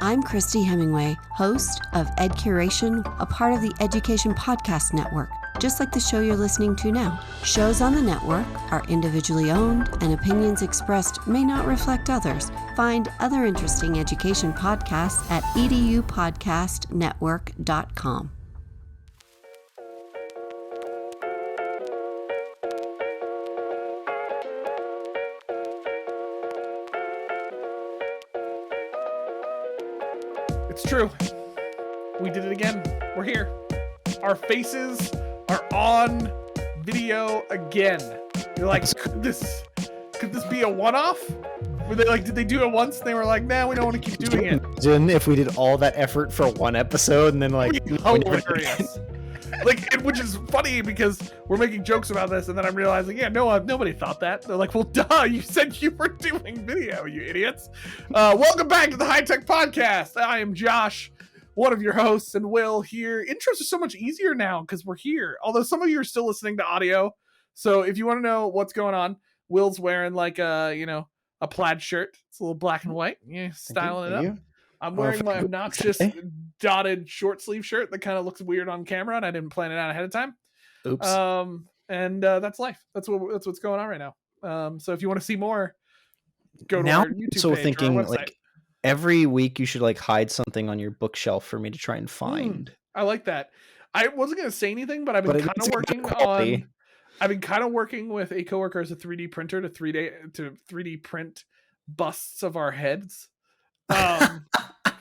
I'm Christy Hemingway, host of Ed Curation, a part of the Education Podcast Network, just like the show you're listening to now. Shows on the network are individually owned, and opinions expressed may not reflect others. Find other interesting education podcasts at edupodcastnetwork.com. It's true. We did it again. We're here. Our faces are on video again. You're like, could this be a one-off? Were they like, did they do it once and they were like, nah, we don't want to keep doing it? Imagine if we did all that effort for one episode and then like Hilarious. Like, which is funny because we're making jokes about this and then I'm realizing, yeah, no, nobody thought that. They're like, well, duh, you said you were doing video, you idiots. Welcome back to the High Tech Podcast. I am Josh, one of your hosts, and Will here. Intros are so much easier now because we're here. Although some of you are still listening to audio. So if you want to know what's going on, Will's wearing like a plaid shirt. It's a little black and white. Yeah, styling it up. I'm wearing my obnoxious dotted short sleeve shirt that kind of looks weird on camera, and I didn't plan it out ahead of time. Oops. And that's life. That's what's going on right now. So if you want to see more, go to our YouTube so page thinking or our website. like every week you should like hide something on your bookshelf for me to try and find. I like that. I wasn't gonna say anything, but I've been kind of working on. I've been kind of working with a coworker as a 3D printer to 3D print busts of our heads.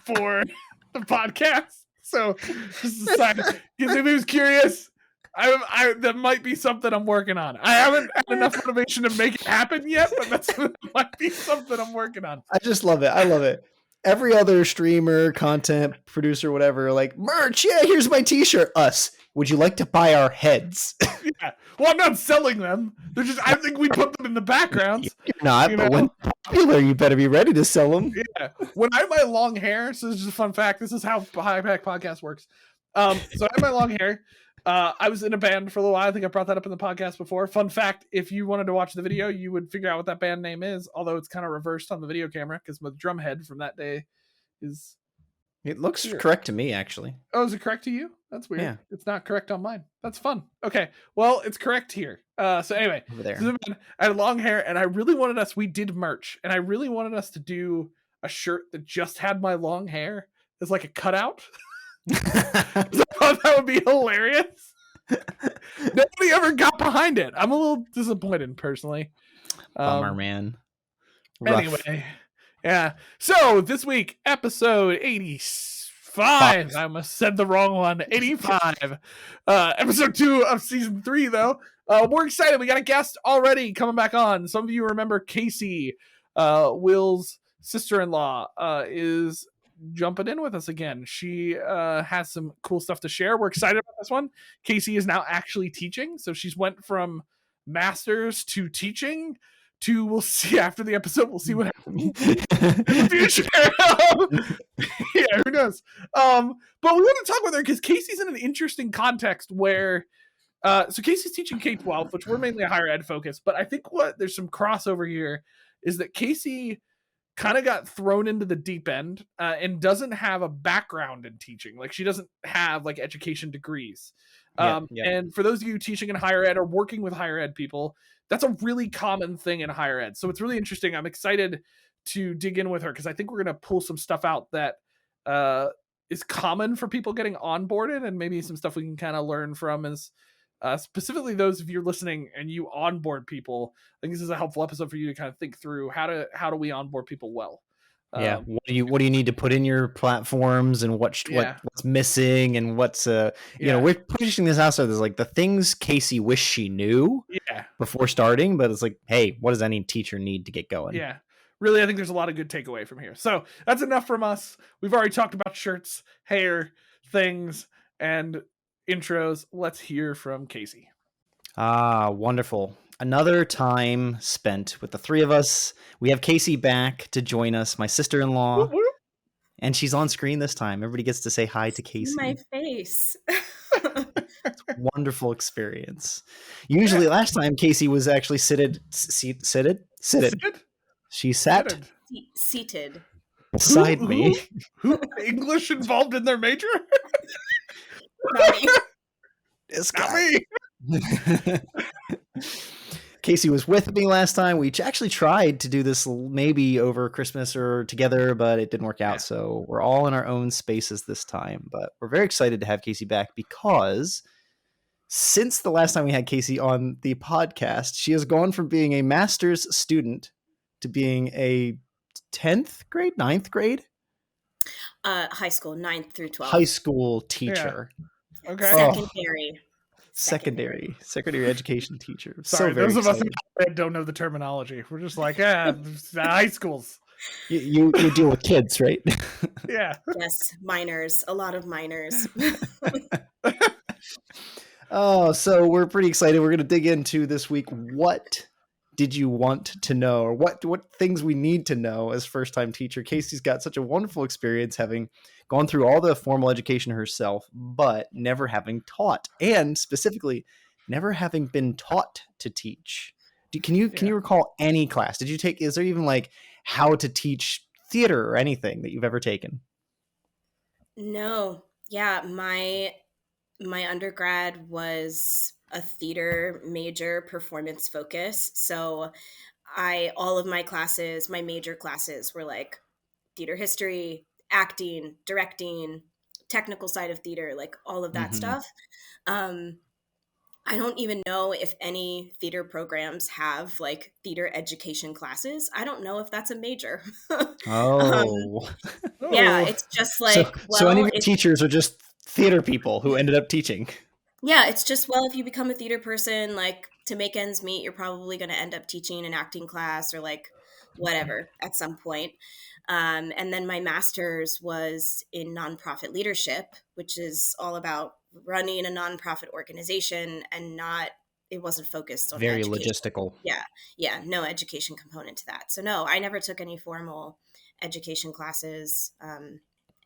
For the podcast. So just a side, because if he was curious, I that might be something I'm working on. I haven't had enough motivation to make it happen yet, but that might be something I'm working on. I just love it. I love it. Every other streamer, content producer, whatever, like merch. Yeah, here's my t-shirt. Us. Would you like to buy our heads? Yeah. Well, I'm not selling them. They're just, I think we put them in the backgrounds. You're not, but when popular, you better be ready to sell them. Yeah. When I have my long hair, so this is just a fun fact. This is how High Tech Podcast works. So I have my long hair. I was in a band for a little while. I think I brought that up in the podcast before. Fun fact, if you wanted to watch the video, you would figure out what that band name is, although it's kind of reversed on the video camera because my drum head from that day is... It looks correct to me, actually. Oh, is it correct to you? That's weird. Yeah. It's not correct on mine. That's fun. Okay. Well, it's correct here. So anyway, Over there. I had long hair and I really wanted us, we did merch, and I really wanted us to do a shirt that just had my long hair as like a cutout. I thought that would be hilarious. Nobody ever got behind it. I'm a little disappointed personally. Bummer, man. Rough. Anyway. Yeah. So this week, episode 85. I almost said the wrong one. 85. Episode 2 of season 3, though. We're excited. We got a guest already coming back on. Some of you remember Casey, Will's sister-in-law, is jumping in with us again. She has some cool stuff to share. We're excited about this one. Casey is now actually teaching. So she's went from masters to teaching to, we'll see after the episode, we'll see what happens in the future. Yeah, who knows? But we want to talk with her because Casey's in an interesting context where so Casey's teaching K-12, which we're mainly a higher ed focus, but I think there's some crossover here is that Casey kind of got thrown into the deep end and doesn't have a background in teaching. Like she doesn't have like education degrees. And for those of you teaching in higher ed or working with higher ed people, that's a really common thing in higher ed. So it's really interesting. I'm excited to dig in with her because I think we're going to pull some stuff out that is common for people getting onboarded, and maybe some stuff we can kind of learn from is specifically those of you listening and you onboard people. I think this is a helpful episode for you to kind of think through how do we onboard people well. What do you need to put in your platforms and what's missing and what's you know, we're pushing this out so there's like the things Casey wished she knew before starting, but it's like, hey, what does any teacher need to get going? Really, I think there's a lot of good takeaway from here. So that's enough from us. We've already talked about shirts, hair, things, and intros. Let's hear from Casey. Wonderful. Another time spent with the three of us. We have Casey back to join us, my sister-in-law. Whoop, whoop. And she's on screen this time. Everybody gets to say hi to Casey. My face. It's a wonderful experience. Usually last time Casey was actually seated. She sat. Seated. beside me. Who English involved in their major? Not me. This Not guy. me. Casey was with me last time. We actually tried to do this maybe over Christmas or together, but it didn't work out. Yeah. So we're all in our own spaces this time. But we're very excited to have Casey back because since the last time we had Casey on the podcast, she has gone from being a master's student to being a 10th grade, 9th grade? High school, 9th through 12th. High school teacher. Yeah. Okay. Secondary education teacher. Sorry, those of us that don't know the terminology. We're just like, high schools. You deal with kids, right? Yeah. Yes, minors. A lot of minors. Oh, so we're pretty excited. We're going to dig into this week. What did you want to know, or what things we need to know as first-time teacher? Casey's got such a wonderful experience having gone through all the formal education herself, but never having taught, and specifically never having been taught to teach. Can you recall any class? Did you take? Is there even like how to teach theater or anything that you've ever taken? No. Yeah, my undergrad was a theater major, performance focus. So all of my classes, my major classes were like theater history, acting, directing, technical side of theater, like all of that stuff. I don't even know if any theater programs have like theater education classes. I don't know if that's a major. Yeah, it's just like, so any of your teachers are just theater people who ended up teaching. Yeah, it's just, if you become a theater person, like to make ends meet, you're probably going to end up teaching an acting class or like whatever at some point. And then my master's was in nonprofit leadership, which is all about running a nonprofit organization and it wasn't focused on very education. Logistical. Yeah, no education component to that. So no, I never took any formal education classes,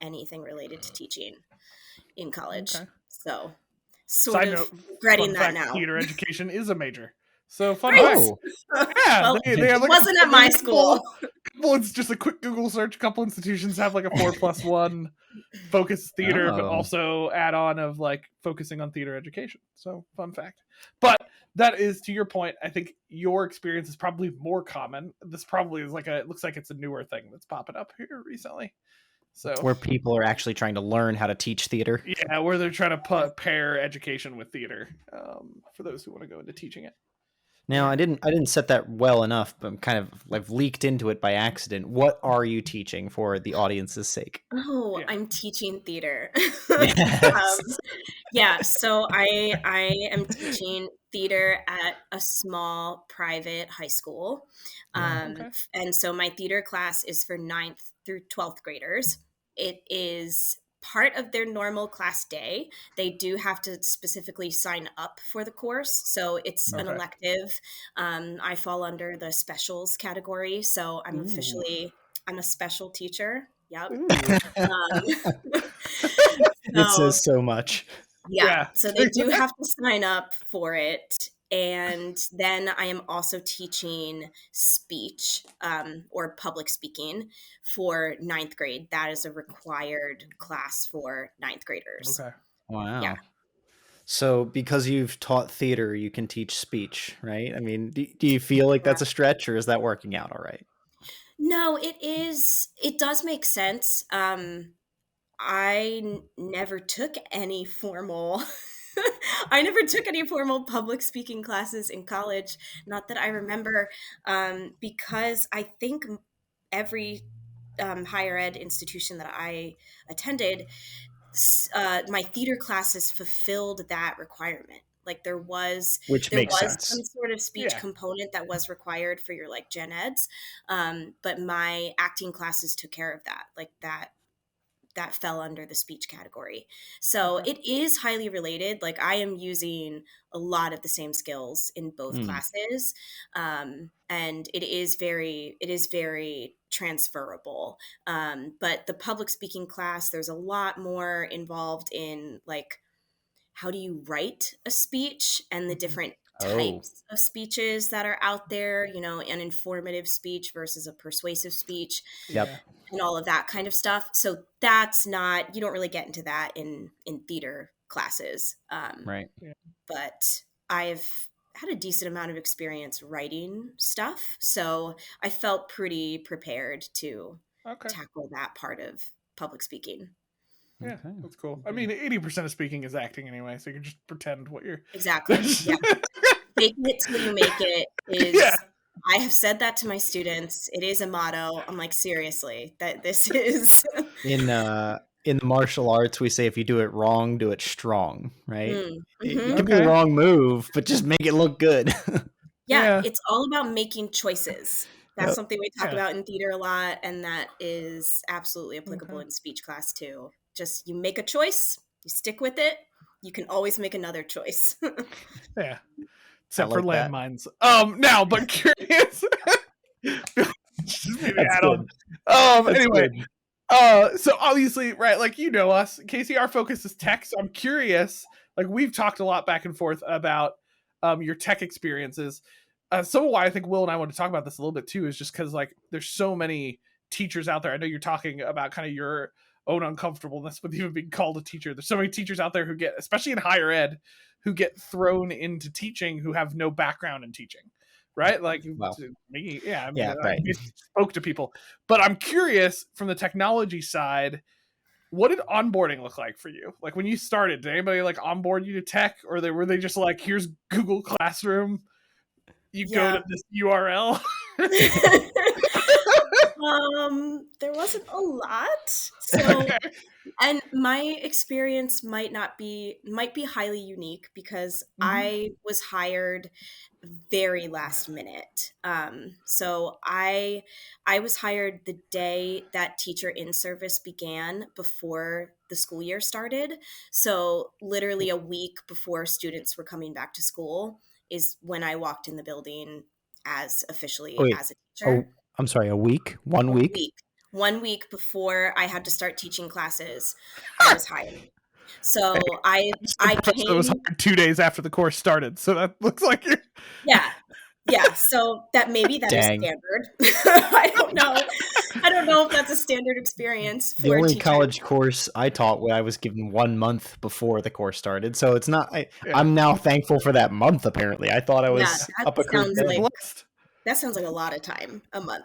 anything related to teaching in college. Okay. So sort of regretting that now. Theater education is a major. So fun fact. Yeah, well, they have like wasn't at my school. It's just a quick Google search. A couple institutions have like a 4+1 focus theater, but also add on of like focusing on theater education. So fun fact. But that is, to your point, I think your experience is probably more common. This probably is it looks like it's a newer thing that's popping up here recently. So where people are actually trying to learn how to teach theater. Yeah, where they're trying to pair education with theater for those who want to go into teaching it. Now, I didn't set that well enough, but I'm kind of like leaked into it by accident. What are you teaching for the audience's sake? Oh, yeah. I'm teaching theater. Yes. So I am teaching theater at a small private high school. And so my theater class is for 9th through 12th graders. It is part of their normal class day. They do have to specifically sign up for the course. So it's an elective. I fall under the specials category. So I'm I'm a special teacher. Yep. It says so much. Yeah. So they do have to sign up for it. And then I am also teaching speech or public speaking for 9th grade. That is a required class for 9th graders. Okay. Wow. Yeah. So because you've taught theater, you can teach speech, right? I mean, do you feel like that's a stretch, or is that working out all right? No, it is. It does make sense. I never took any formal public speaking classes in college. Not that I remember, because I think every higher ed institution that I attended, my theater classes fulfilled that requirement. Like there was some sort of speech component that was required for your like gen eds, but my acting classes took care of that. Like that fell under the speech category. So it is highly related. Like I am using a lot of the same skills in both classes. And it is very transferable. But the public speaking class, there's a lot more involved in like, how do you write a speech and the different types of speeches that are out there, you know, an informative speech versus a persuasive speech. Yep. And all of that kind of stuff. So that's not, you don't really get into that in theater classes. Right. But I've had a decent amount of experience writing stuff. So I felt pretty prepared to tackle that part of public speaking. Yeah, that's cool. I mean, 80% of speaking is acting anyway, so you can just pretend what you're... Exactly. Yeah. Making it till you make it is... Yeah. I have said that to my students. It is a motto. I'm like, seriously, that this is... In the martial arts, we say if you do it wrong, do it strong, right? Mm-hmm. It can be a wrong move, but just make it look good. Yeah, it's all about making choices. That's something we talk about in theater a lot, and that is absolutely applicable in speech class too. Just you make a choice, you stick with it, you can always make another choice. Yeah. Except for landmines. Now, but curious. Anyway. So obviously, right, like you know us, Casey, our focus is tech. So I'm curious, like we've talked a lot back and forth about your tech experiences. Some of why I think Will and I want to talk about this a little bit too is just because like there's so many teachers out there. I know you're talking about kind of your own uncomfortableness with even being called a teacher. There's so many teachers out there who get, especially in higher ed, who get thrown into teaching who have no background in teaching, right? Like me, I spoke to people. But I'm curious from the technology side, what did onboarding look like for you? Like when you started, did anybody like onboard you to tech, or were they just like, here's Google Classroom, you go to this URL? There wasn't a lot. So and my experience might be highly unique because I was hired very last minute. So I was hired the day that teacher in service began before the school year started. So literally a week before students were coming back to school is when I walked in the building as officially as a teacher. Oh, I'm sorry, a week? 1 week? 1 week before I had to start teaching classes, I was hired. So I came... It was hired 2 days after the course started. So that looks like you're... Yeah. So that maybe that is standard. I don't know if that's a standard experience for the only teachers. College course I taught when I was given 1 month before the course started. So it's not, I'm now thankful for that month, apparently. I thought I was up a creek. That sounds like a lot of time, a month.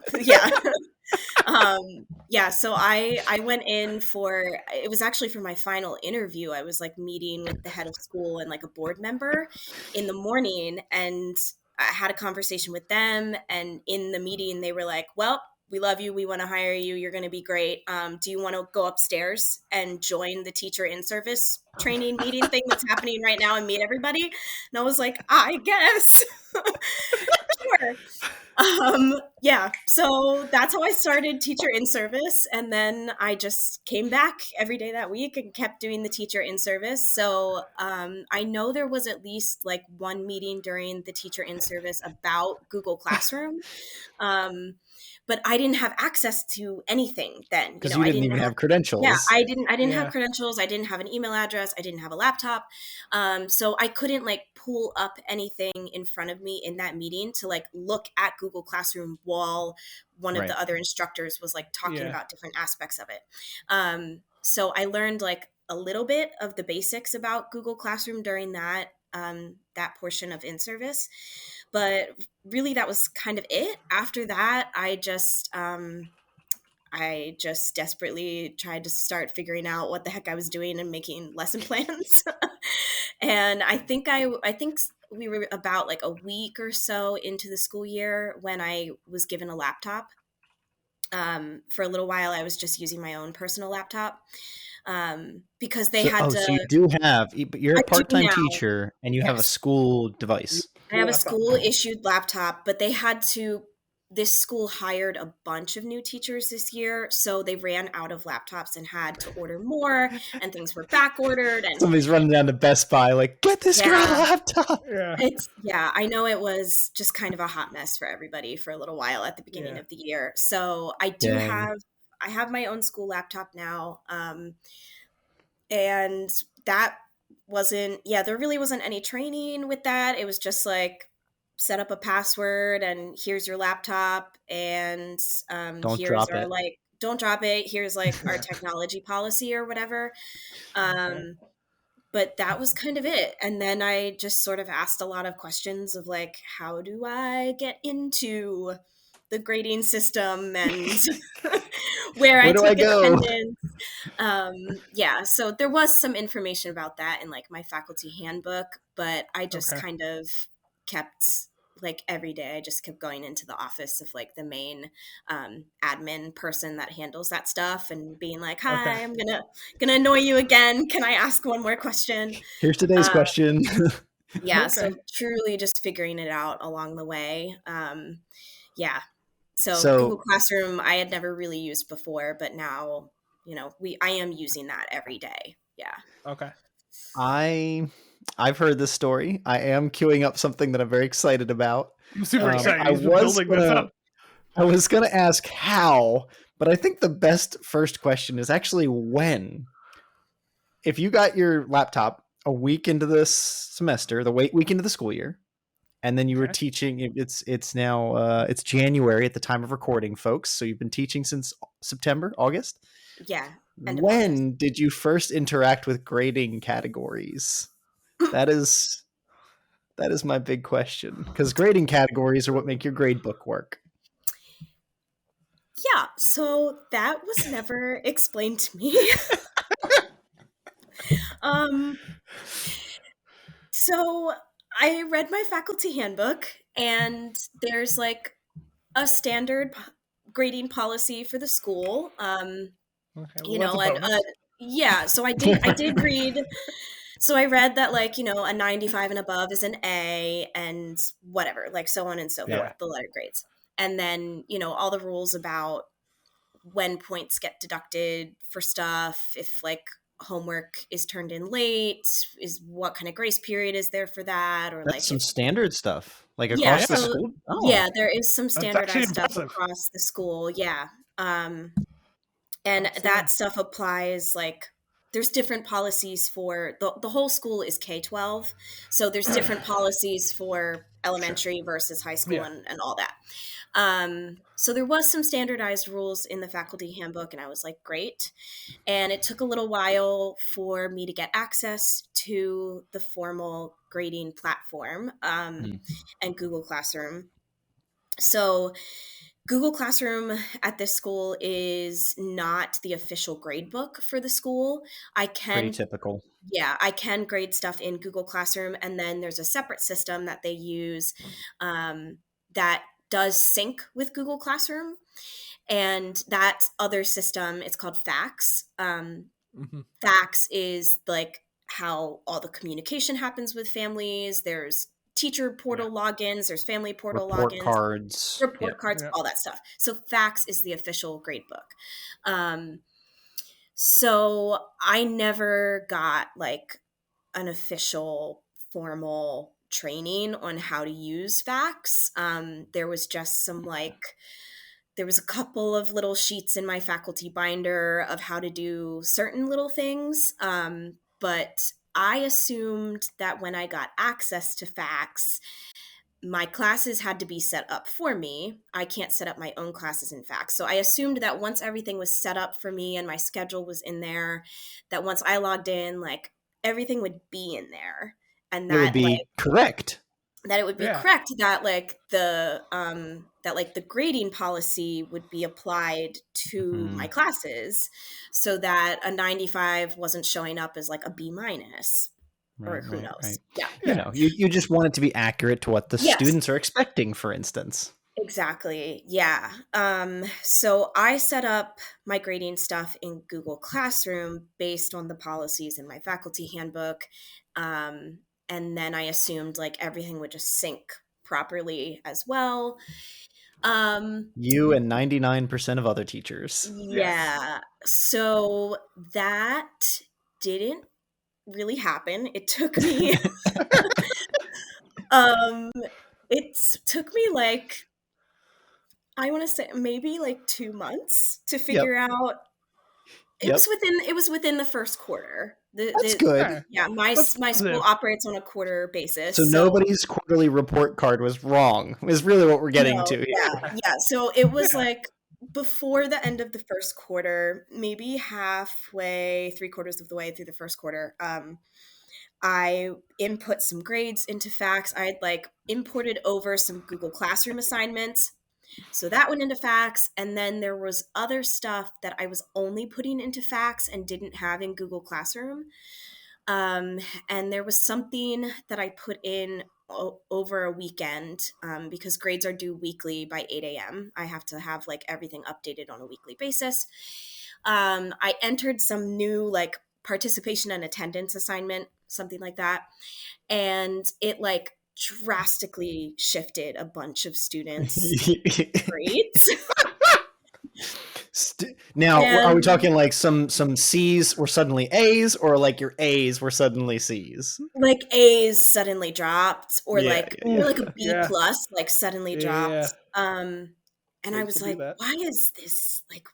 Yeah. So I went in it was actually for my final interview. I was like meeting with the head of school and like a board member in the morning, and I had a conversation with them. And in the meeting, they were like, well, we love you. We want to hire you. You're going to be great. Do you want to go upstairs and join the teacher in service training meeting thing that's happening right now and meet everybody? And I was like, I guess. Sure. So that's how I started teacher in service. And then I just came back every day that week and kept doing the teacher in service. So I know there was at least like one meeting during the teacher in service about Google Classroom. But I didn't have access to anything then. Because you didn't even have credentials. Yeah, I didn't have credentials. I didn't have an email address. I didn't have a laptop. So I couldn't like pull up anything in front of me in that meeting to like look at Google Classroom while one of the other instructors was like talking about different aspects of it. So I learned like a little bit of the basics about Google Classroom during that portion of in-service. But really, that was kind of it. After that, I just desperately tried to start figuring out what the heck I was doing and making lesson plans. And I think we were about like a week or so into the school year when I was given a laptop. For a little while, I was just using my own personal laptop. Because they had to... So you do have, but you're a part-time teacher and you have a school device. I have a school-issued laptop, but this school hired a bunch of new teachers this year, so they ran out of laptops and had to order more, and things were back-ordered. And somebody's running down to Best Buy like, get this girl a laptop! I know it was just kind of a hot mess for everybody for a little while at the beginning of the year. So I have my own school laptop now, and that there really wasn't any training with that. It was just like, set up a password and here's your laptop, and Don't here's drop our it. like, don't drop it. Here's like our technology policy or whatever. But that was kind of it. And then I just sort of asked a lot of questions of like, how do I get into the grading system and where I do I take go? attendance. So there was some information about that in like my faculty handbook, but I just kind of kept, like, every day I just kept going into the office of like the main admin person that handles that stuff and being like, hi, I'm gonna annoy you again, can I ask one more question? Here's today's question. So truly just figuring it out along the way. So Google Classroom I had never really used before, but now, I am using that every day. Okay. I've heard this story. I am queuing up something that I'm very excited about. I'm super excited. I was gonna ask how, but I think the best first question is actually when. If you got your laptop a week into this semester, the week into the school year, and then you were teaching, it's now it's January at the time of recording, folks. So you've been teaching since September, August? Yeah. When did you first interact with grading categories? That is my big question, because grading categories are what make your grade book work. Yeah, so that was never explained to me. So I read my faculty handbook, and there's like a standard grading policy for the school. So I did read. So I read that, like, a 95 and above is an A, and whatever, like, so on and so forth, the letter grades. And then, all the rules about when points get deducted for stuff, if like homework is turned in late, is what kind of grace period is there for that, or that's like some standard stuff like across the school. Yeah, there is some standardized stuff across the school. And that stuff applies, like, there's different policies for the whole school is K-12, so there's different policies for elementary versus high school and all that. So there was some standardized rules in the faculty handbook, and I was like, great. And it took a little while for me to get access to the formal grading platform and Google Classroom. So Google Classroom at this school is not the official grade book for the school. Pretty typical. Yeah, I can grade stuff in Google Classroom, and then there's a separate system that they use that does sync with Google Classroom. And that other system, it's called FACS. FACS is like how all the communication happens with families. There's teacher portal logins, there's family portal logins, report cards, all that stuff. So FACS is the official grade book. So I never got like an official formal training on how to use FACS. There was just there was a couple of little sheets in my faculty binder of how to do certain little things. But I assumed that when I got access to FACS, my classes had to be set up for me. I can't set up my own classes in FACS. So I assumed that once everything was set up for me and my schedule was in there, that once I logged in, like, everything would be in there. And that it would be correct. That it would be correct, that like the grading policy would be applied to my classes, so that a 95 wasn't showing up as like a B-, or who knows. Yeah. You just want it to be accurate to what the students are expecting, for instance. Exactly. Yeah. So I set up my grading stuff in Google Classroom based on the policies in my faculty handbook. And then I assumed like everything would just sync properly as well. You and 99% of other teachers. Yeah. So that didn't really happen. It took me like, I want to say maybe like 2 months to figure out It was within the first quarter. That's good. Yeah, my school operates on a quarter basis. So nobody's quarterly report card was wrong. Is really what we're getting to here. Yeah. So it was like before the end of the first quarter, maybe halfway, 3/4 of the way through the first quarter, I input some grades into Facts. I had like imported over some Google Classroom assignments. So that went into Facts, and then there was other stuff that I was only putting into Facts and didn't have in Google Classroom. And there was something that I put in over a weekend because grades are due weekly by 8 a.m. I have to have like everything updated on a weekly basis. I entered some new like participation and attendance assignment, something like that. And it like drastically shifted a bunch of students' grades. Now, are we talking like some C's were suddenly A's, or like your A's were suddenly C's? Like A's suddenly dropped, or like a B plus like suddenly dropped. And I was like, why is this like?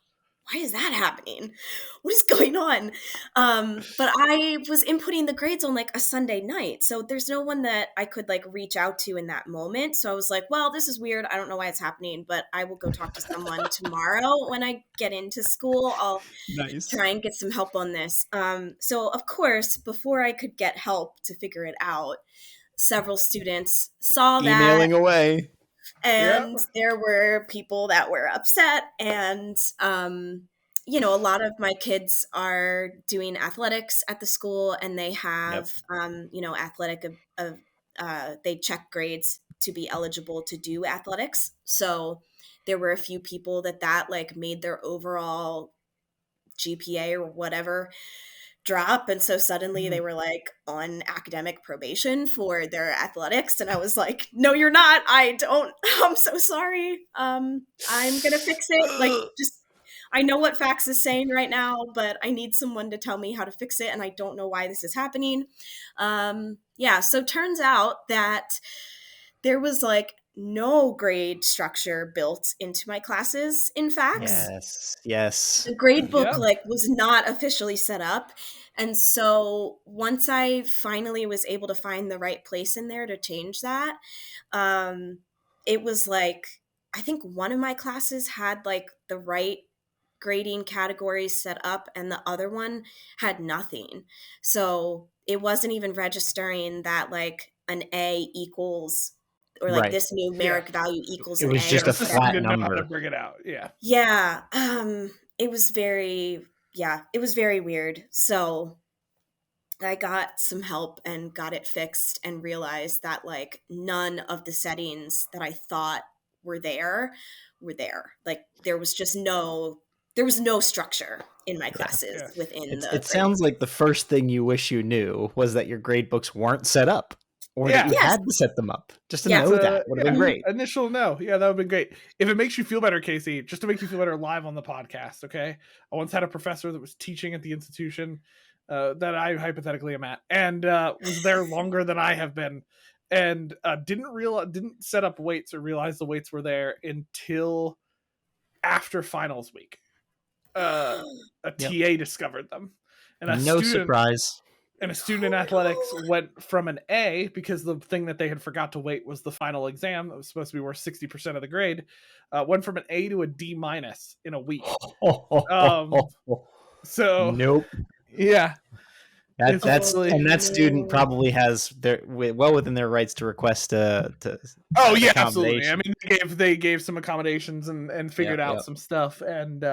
Why is that happening? What is going on? But I was inputting the grades on like a Sunday night. So there's no one that I could like reach out to in that moment. So I was like, well, this is weird. I don't know why it's happening, but I will go talk to someone tomorrow when I get into school. I'll try and get some help on this. So of course, before I could get help to figure it out, several students saw that. Emailing away. And there were people that were upset, and you know, a lot of my kids are doing athletics at the school, and they have you know, athletic they check grades to be eligible to do athletics. So there were a few people that like made their overall GPA or whatever drop, and so suddenly they were like on academic probation for their athletics, and I was like, no, you're not. I'm so sorry. I'm gonna fix it. Like, just, I know what Facts is saying right now, but I need someone to tell me how to fix it, and I don't know why this is happening. So turns out that there was like no grade structure built into my classes in Facts. Yes. The grade book like was not officially set up. And so once I finally was able to find the right place in there to change that, it was like, I think one of my classes had like the right grading categories set up and the other one had nothing. So it wasn't even registering that like an A equals, or like this numeric value equals an A. It was just a flat number. To bring it out. Yeah. It was very weird. So I got some help and got it fixed and realized that like none of the settings that I thought were there. Like there was no structure in my classes within the. It sounds like the first thing you wish you knew was that your grade books weren't set up. Or that you had to set them up. Just to know that would have been great. Initial no. Yeah, that would have been great. If it makes you feel better, Casey, just to make you feel better live on the podcast, okay? I once had a professor that was teaching at the institution that I hypothetically am at, and was there longer than I have been, and didn't set up weights or realize the weights were there until after finals week. A TA discovered them. And surprise. And a student in athletics went from an A, because the thing that they had forgot to weight was the final exam that was supposed to be worth 60% of the grade, went from an A to a D- in a week. So nope. Yeah. That student probably has well within their rights to request absolutely. I mean, they gave some accommodations and figured out some stuff, and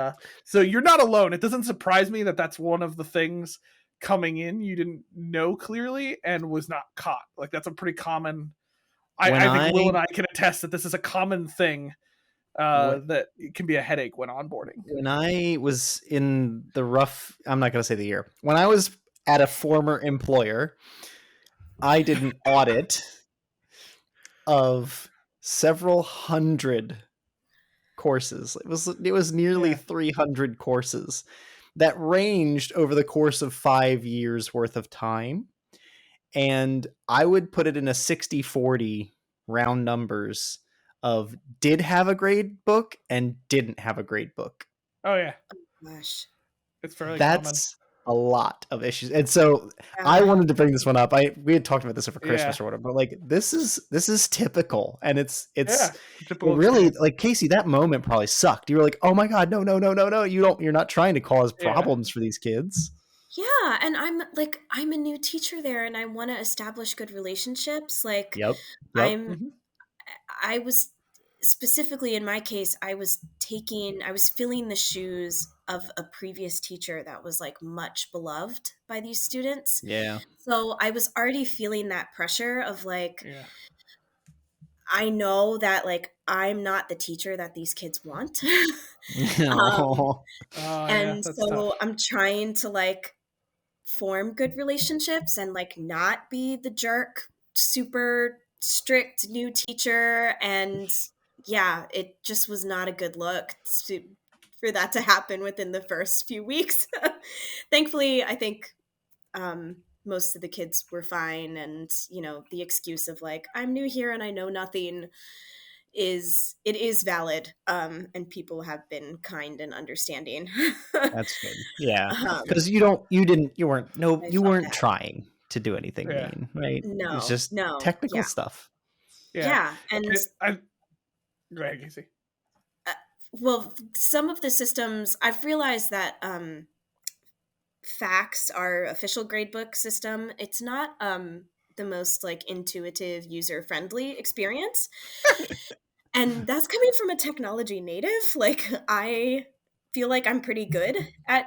so you're not alone. It doesn't surprise me that that's one of the things coming in you didn't know clearly and was not caught. Like that's a pretty common. I think Will and I can attest that this is a common thing. That it can be a headache when onboarding. When I was in the rough, I'm not going to say the year. When I was at a former employer, I did an audit of several hundred courses. It was nearly 300 courses that ranged over the course of 5 years worth of time. And I would put it in a 60-40 round numbers of did have a grade book and didn't have a grade book. Oh yeah. Oh, gosh. It's fairly That's a lot of issues. And so I wanted to bring this one up. We had talked about this over Christmas or whatever, but like this is typical, and it's really like, Casey, that moment probably sucked. You were like, oh my God, no, you're not trying to cause problems for these kids. Yeah, and I'm a new teacher there, and I want to establish good relationships. Like, I was specifically in my case, I was filling the shoes of a previous teacher that was like much beloved by these students. Yeah. So I was already feeling that pressure of like, I know that like I'm not the teacher that these kids want. And so tough. I'm trying to like form good relationships and like not be the jerk, super strict new teacher. And yeah, it just was not a good look for that to happen within the first few weeks. Thankfully, I think most of the kids were fine, and the excuse of like, I'm new here and I know nothing is valid, and people have been kind and understanding. That's good. Yeah, because you weren't trying to do anything mean, right? No, it's just technical stuff. Yeah, and go ahead, Casey. Well, some of the systems I've realized that FACS, our official gradebook system, it's not the most like intuitive, user-friendly experience. And that's coming from a technology native. Like, I feel like I'm pretty good at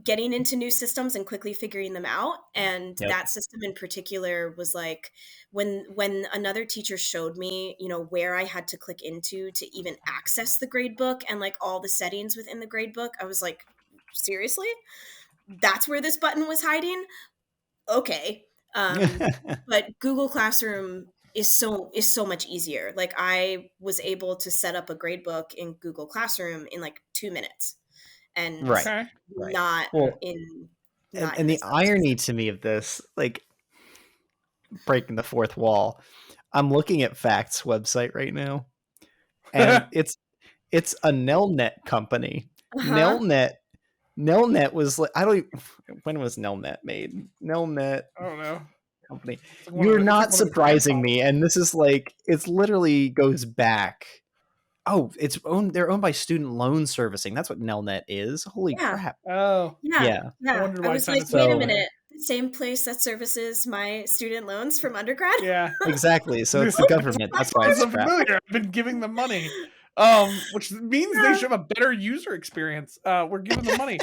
getting into new systems and quickly figuring them out. And that system in particular was like, when another teacher showed me, where I had to click into to even access the gradebook and like all the settings within the gradebook, I was like, seriously? That's where this button was hiding? Okay. But Google Classroom is so much easier. Like, I was able to set up a gradebook in Google Classroom in like 2 minutes, and not in. And the irony to me of this, like breaking the fourth wall, I'm looking at FACT's website right now, and it's a Nelnet company. Nelnet was like, when was Nelnet made? Nelnet. I don't know. Company. You're not surprising me, and this is like, it's literally goes back. Oh, they're owned by Student Loan Servicing. That's what Nelnet is. Holy crap. Oh. Yeah. I was like, wait a minute. The same place that services my student loans from undergrad? Yeah. Exactly. So it's the government. That's why it's familiar. I've been giving them money. Which means they should have a better user experience. We're giving them money.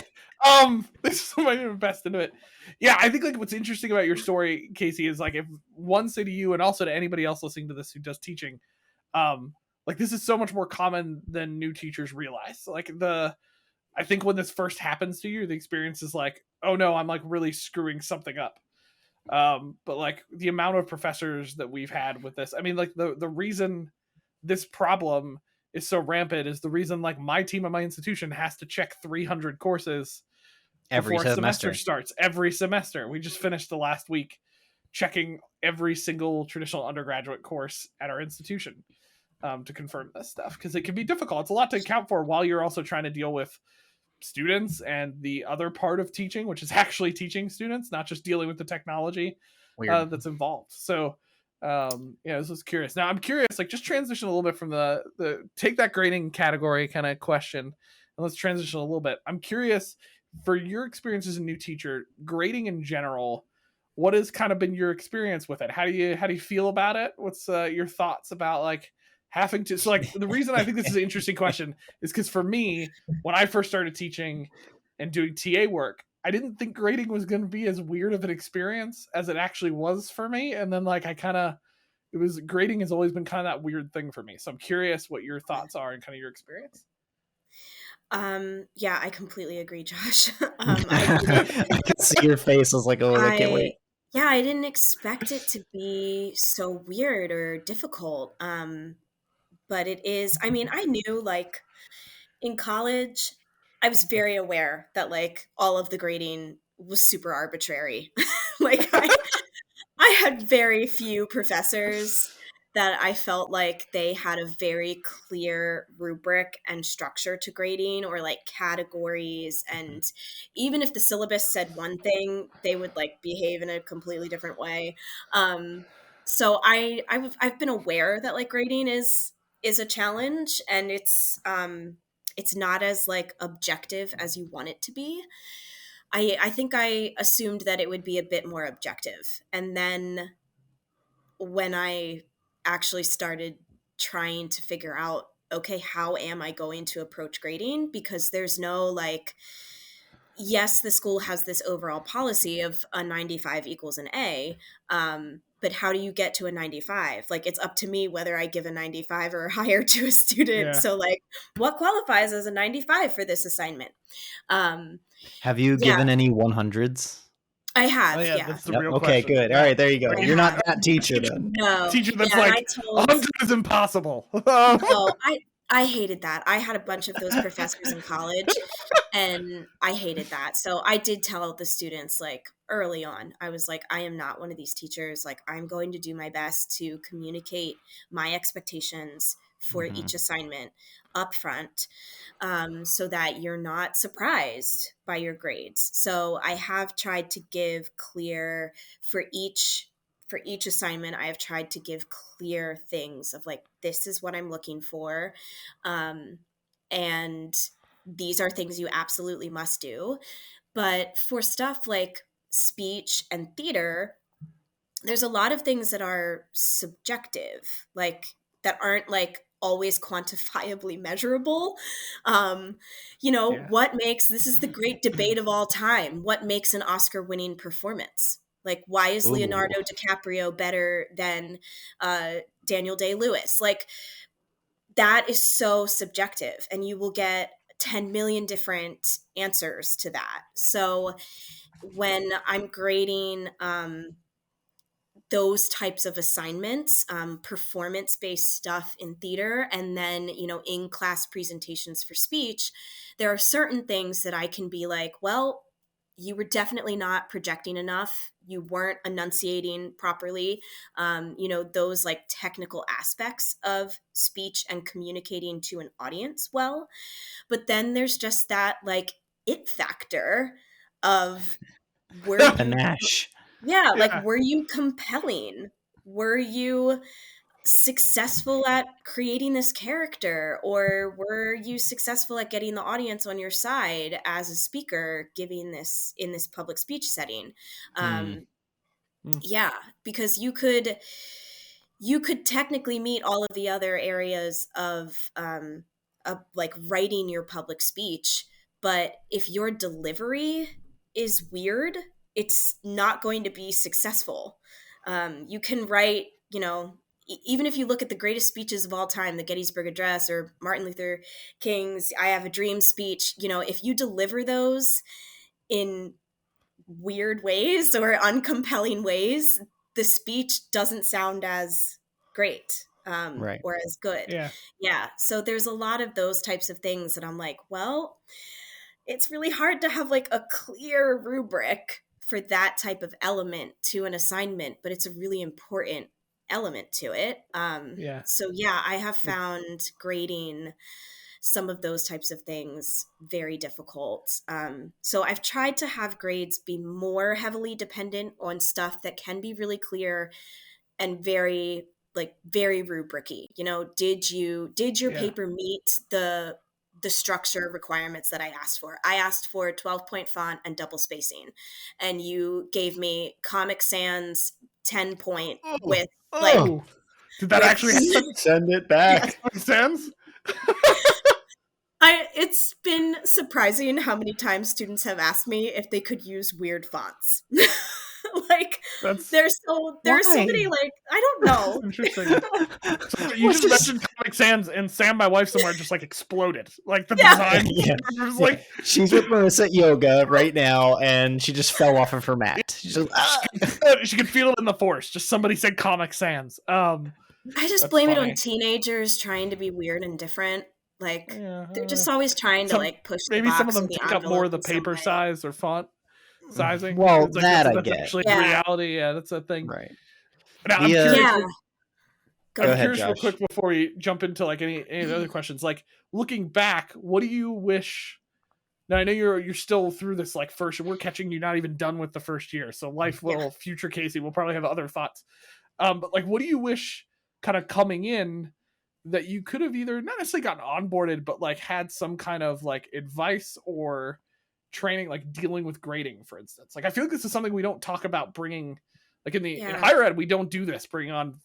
This is somebody to invest into it. Yeah, I think like what's interesting about your story, Casey, is like, if one say to you and also to anybody else listening to this who does teaching, like, this is so much more common than new teachers realize. Like, I think when this first happens to you, the experience is like, oh no, I'm like really screwing something up. But like the amount of professors that we've had with this, I mean, like the reason this problem is so rampant is the reason like my team at my institution has to check 300 courses every semester starts every semester. We just finished the last week checking every single traditional undergraduate course at our institution to confirm this stuff, because it can be difficult. It's a lot to account for while you're also trying to deal with students and the other part of teaching, which is actually teaching students, not just dealing with the technology that's involved. So this was curious. Now I'm curious, like, just transition a little bit from the take that grading category kind of question, and let's transition a little bit. I'm curious, for your experience as a new teacher, grading in general, what has kind of been your experience with it? How do you feel about it? What's your thoughts about like having to, so like, the reason I think this is an interesting question is because for me, when I first started teaching and doing TA work, I didn't think grading was going to be as weird of an experience as it actually was for me. And then like, grading has always been kind of that weird thing for me. So I'm curious what your thoughts are and kind of your experience. Yeah, I completely agree, Josh. I can see your face. I was like, oh, I can't wait. Yeah, I didn't expect it to be so weird or difficult. But it is, I mean, I knew like in college, I was very aware that like all of the grading was super arbitrary. Like I had very few professors that I felt like they had a very clear rubric and structure to grading, or like categories. And even if the syllabus said one thing, they would like behave in a completely different way. So I've been aware that like grading is a challenge, and it's not as like objective as you want it to be. I think I assumed that it would be a bit more objective. And then when I actually started trying to figure out, okay, how am I going to approach grading? Because there's no like, yes, the school has this overall policy of a 95 equals an A. But how do you get to a 95? Like, it's up to me whether I give a 95 or higher to a student. Yeah. So like, what qualifies as a 95 for this assignment? Have you given any 100s? I have, Oh, yeah. That's the real okay, question. good. All right, there you go. I You're have. not that teacher then. No. Teacher that's Yeah, and like, I told- 100 is impossible. Oh, I hated that. I had a bunch of those professors in college, and I hated that. So I did tell the students like early on, I was like, I am not one of these teachers. Like, I'm going to do my best to communicate my expectations for each assignment up front, so that you're not surprised by your grades. So I have tried to give clear for each assignment. I have tried to give clear things of like, this is what I'm looking for. And these are things you absolutely must do. But for stuff like speech and theater, there's a lot of things that are subjective, like that aren't like always quantifiably measurable. What makes, this is the great debate of all time, what makes an Oscar winning performance? Like, why is Leonardo DiCaprio better than Daniel Day-Lewis? Like, that is so subjective, and you will get 10 million different answers to that. So when I'm grading those types of assignments, performance-based stuff in theater, and then, in-class presentations for speech, there are certain things that I can be like, well, you were definitely not projecting enough. You weren't enunciating properly. Those like technical aspects of speech and communicating to an audience well. But then there's just that like it factor of panache. Yeah, like, were you compelling? Were you successful at creating this character, or were you successful at getting the audience on your side as a speaker giving this in this public speech setting? Yeah, because you could technically meet all of the other areas of like writing your public speech, but if your delivery is weird, it's not going to be successful. You can write, even if you look at the greatest speeches of all time, the Gettysburg Address or Martin Luther King's I Have a Dream speech, if you deliver those in weird ways or uncompelling ways, the speech doesn't sound as great or as good. Yeah. So there's a lot of those types of things that I'm like, well, it's really hard to have like a clear rubric for that type of element to an assignment, but it's a really important element to it. So yeah, I have found grading some of those types of things very difficult. So I've tried to have grades be more heavily dependent on stuff that can be really clear and very rubric-y. Did your paper meet the structure requirements that I asked for? I asked for 12-point font and double spacing, and you gave me Comic Sans 10-point with did that actually happen? Send it back. Sans? It's been surprising how many times students have asked me if they could use weird fonts. Like, there's so many, like, I don't know. Interesting. So you just mentioned Comic Sans, and Sam, my wife, somewhere just like exploded. Like the design. Was like, she's with Marissa at yoga right now, and she just fell off of her mat. She's just, she could feel it in the force. Just somebody said Comic Sans. I just blame it on teenagers trying to be weird and different. Like, they're just always trying to like push. Maybe the box some of them the pick up more of the paper size or font sizing. Well, like, that's I get. Actually, reality, that's a thing. Right. Now, I'm curious. Go I'm ahead. curious, Josh. real quick, before we jump into like any of the other questions. Like, looking back, what do you wish? Now I know you're still through this like first. We're catching you not even done with the first year, so life will future Casey will probably have other thoughts. But like, what do you wish kind of coming in that you could have either not necessarily gotten onboarded, but like had some kind of like advice or training, like dealing with grading, for instance? Like, I feel like this is something we don't talk about bringing, like in higher ed, we don't do this, bringing on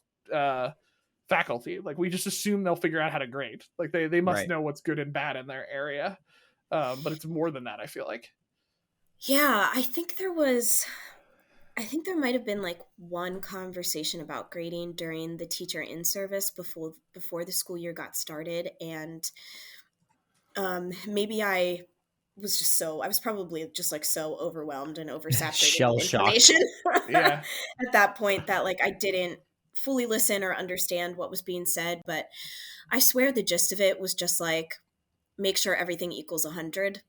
faculty. Like, we just assume they'll figure out how to grade. Like they must know what's good and bad in their area. But it's more than that, I feel like. Yeah, I think there might have been like one conversation about grading during the teacher in service before the school year got started. And maybe I was probably just like so overwhelmed and oversaturated with information at that point that like I didn't fully listen or understand what was being said. But I swear the gist of it was just like, make sure everything equals 100.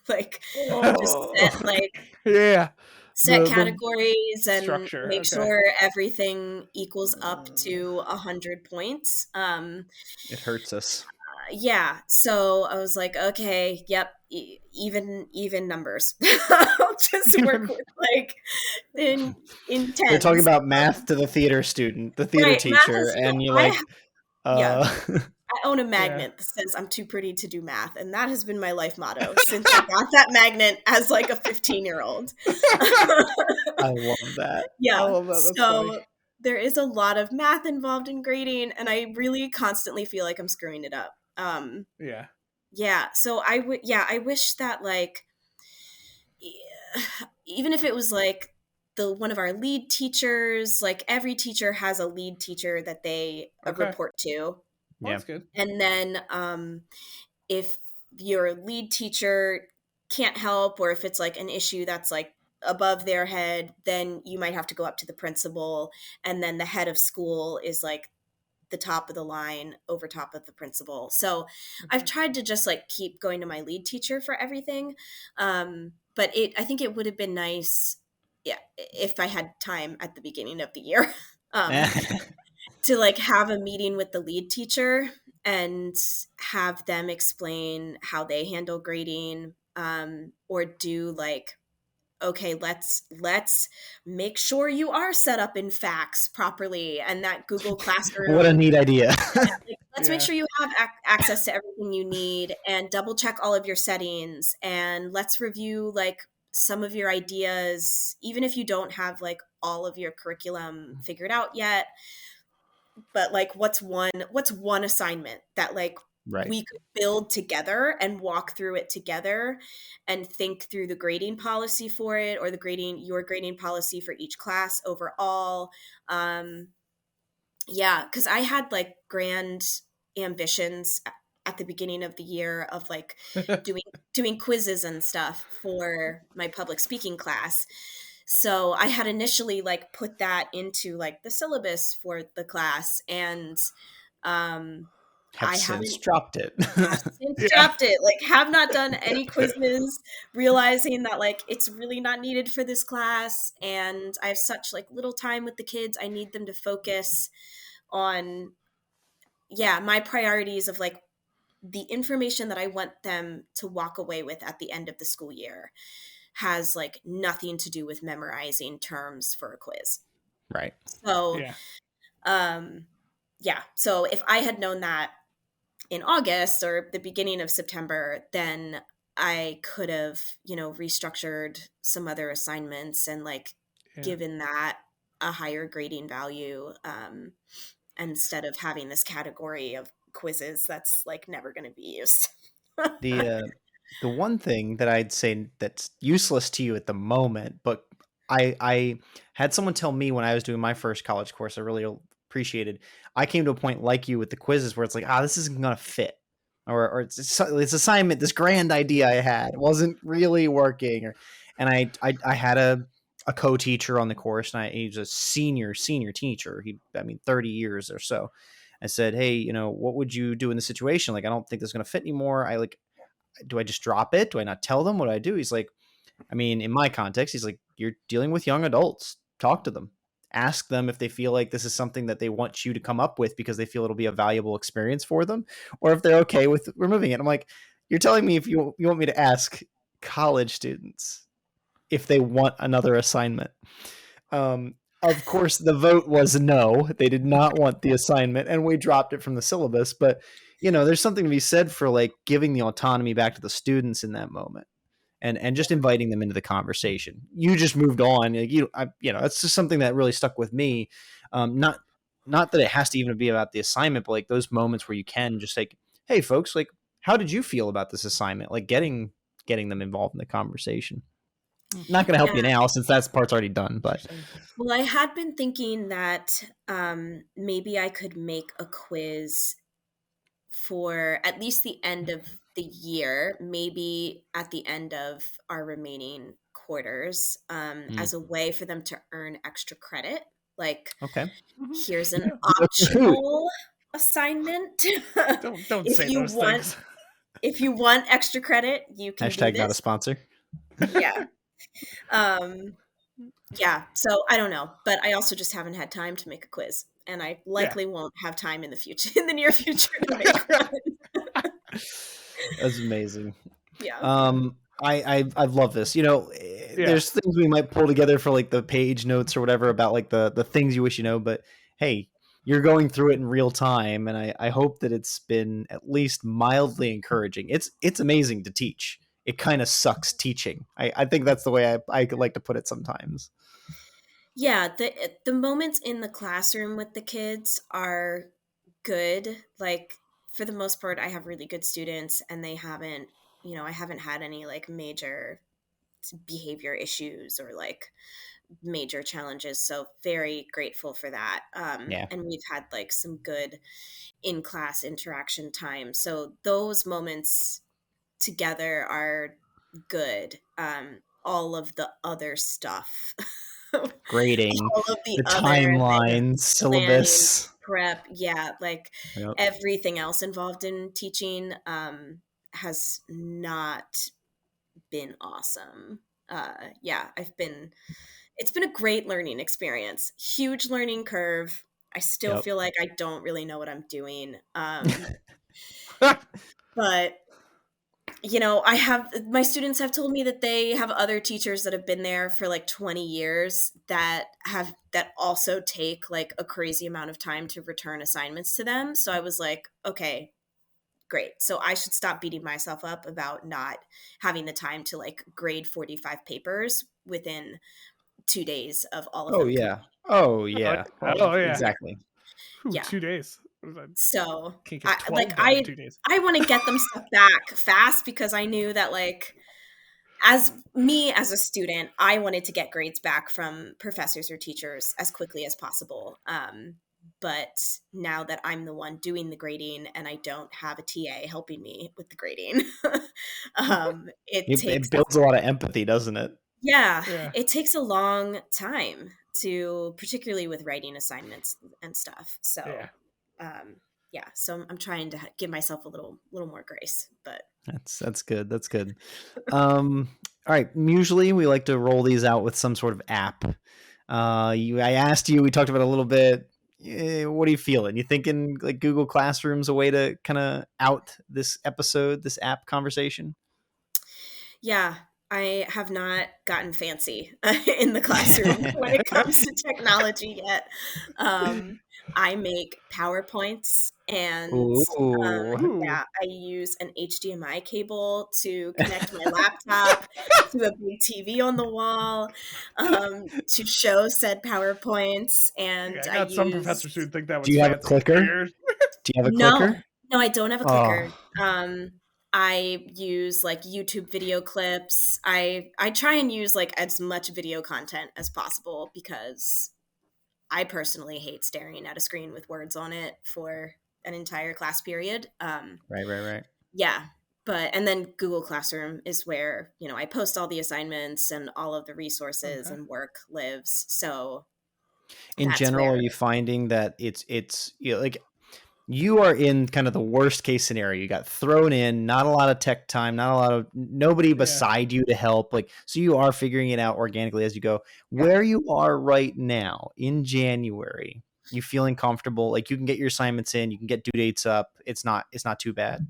Like, just set like set categories and structure. Make sure everything equals up to 100 points. It hurts us. Yeah. So I was like, okay, yep, even numbers. I'll just work with like in tens. You're talking about math to the theater student, the theater teacher, and you're like, I own a magnet that says I'm too pretty to do math, and that has been my life motto since I got that magnet as like a 15-year-old. I love that. Yeah. I love that. That's so funny. There is a lot of math involved in grading, and I really constantly feel like I'm screwing it up. Yeah. So I wish that like, even if it was like one of our lead teachers, like every teacher has a lead teacher that they report to. Well, that's good. And then if your lead teacher can't help, or if it's like an issue that's like above their head, then you might have to go up to the principal, and then the head of school is like the top of the line over top of the principal. So I've tried to just like keep going to my lead teacher for everything. But I think it would have been nice, if I had time at the beginning of the year, to like have a meeting with the lead teacher and have them explain how they handle grading, or do like, okay, let's make sure you are set up in Facts properly and that Google Classroom. What a neat idea. Let's make sure you have access to everything you need, and double check all of your settings, and let's review like some of your ideas, even if you don't have like all of your curriculum figured out yet. But like, what's one assignment that like we could build together and walk through it together and think through the grading policy for it, or your grading policy for each class overall. Because I had like grand ambitions at the beginning of the year of like doing quizzes and stuff for my public speaking class. So I had initially like put that into like the syllabus for the class, and have since dropped it. Like, have not done any quizzes, realizing that like it's really not needed for this class, and I have such like little time with the kids. I need them to focus on my priorities of like the information that I want them to walk away with at the end of the school year has like nothing to do with memorizing terms for a quiz. Right. So, so if I had known that in August or the beginning of September, then I could have, restructured some other assignments and like given that a higher grading value, instead of having this category of quizzes that's like never going to be used. The one thing that I'd say that's useless to you at the moment, but I had someone tell me when I was doing my first college course, I really appreciated. I came to a point like you with the quizzes where it's like, this isn't going to fit, or it's assignment, this grand idea I had wasn't really working. And I had a co-teacher on the course, and he was a senior teacher. 30 years or so. I said, hey, what would you do in this situation? Like, I don't think this is going to fit anymore. Do I just drop it? Do I not tell them? What do I do? He's like, in my context, he's like, you're dealing with young adults. Talk to them. ask them if they feel like this is something that they want you to come up with because they feel it'll be a valuable experience for them, or if they're okay with removing it. I'm like, you're telling me if you want me to ask college students if they want another assignment. Of course, the vote was no. They did not want the assignment, and we dropped it from the syllabus. But, there's something to be said for like giving the autonomy back to the students in that moment. And just inviting them into the conversation. You just moved on. It's just something that really stuck with me. Not that it has to even be about the assignment, but like those moments where you can just like, hey, folks, like, how did you feel about this assignment? Like getting them involved in the conversation. Not going to help you now since that part's already done. But well, I had been thinking that maybe I could make a quiz for at least the end of the year, maybe at the end of our remaining quarters, as a way for them to earn extra credit. Like, okay, here's an optional assignment. Don't say those things. If you want extra credit, you can hashtag do this. Not a sponsor. Yeah. Yeah. So I don't know, but I also just haven't had time to make a quiz, and I likely won't have time in the near future to make one. That's amazing. Yeah. I love this. There's things we might pull together for like the page notes or whatever about like the things you wish you know, but hey, you're going through it in real time, and I hope that it's been at least mildly encouraging. It's amazing to teach. It kind of sucks teaching. I think that's the way I like to put it sometimes. Yeah, the moments in the classroom with the kids are good. Like, for the most part, I have really good students, and they haven't, I haven't had any like major behavior issues or like major challenges. So very grateful for that. And we've had like some good in-class interaction time. So those moments together are good. All of the other stuff, grading, all of the timelines, syllabus, prep, like everything else involved in teaching has not been awesome. It's been a great learning experience, huge learning curve. I still feel like I don't really know what I'm doing. But my students have told me that they have other teachers that have been there for like 20 years that also take like a crazy amount of time to return assignments to them. So I was like, okay, great. So I should stop beating myself up about not having the time to like grade 45 papers within 2 days of all of them. Oh yeah. Exactly. Yeah. 2 days. So I want to get them stuff back fast because I knew that like as a student, I wanted to get grades back from professors or teachers as quickly as possible. But now that I'm the one doing the grading and I don't have a TA helping me with the grading, it builds a lot of empathy, doesn't it? Yeah, it takes a long time particularly with writing assignments and stuff. So, so I'm trying to give myself a little more grace, but that's good. That's good. All right. Usually we like to roll these out with some sort of app. I asked you, we talked about it a little bit. What are you feeling? You thinking like Google Classroom's a way to kind of out this episode, this app conversation? Yeah, I have not gotten fancy in the classroom when it comes to technology yet. I make PowerPoints and I use an HDMI cable to connect my laptop to a big TV on the wall to show said PowerPoints. And I got some professors who think that was. Do you have a clicker? Do you have a clicker? No, I don't have a clicker. I use like YouTube video clips. I try and use like as much video content as possible because I personally hate staring at a screen with words on it for an entire class period. Right. Yeah. And then Google Classroom is where, I post all the assignments and all of the resources and work lives. So in general, are you finding that it's like you are in kind of the worst case scenario. You got thrown in, not a lot of tech time, not a lot of nobody beside you to help. Like, so you are figuring it out organically as you go. Where you are right now in January, you feeling comfortable? Like you can get your assignments in, you can get due dates up. It's not too bad.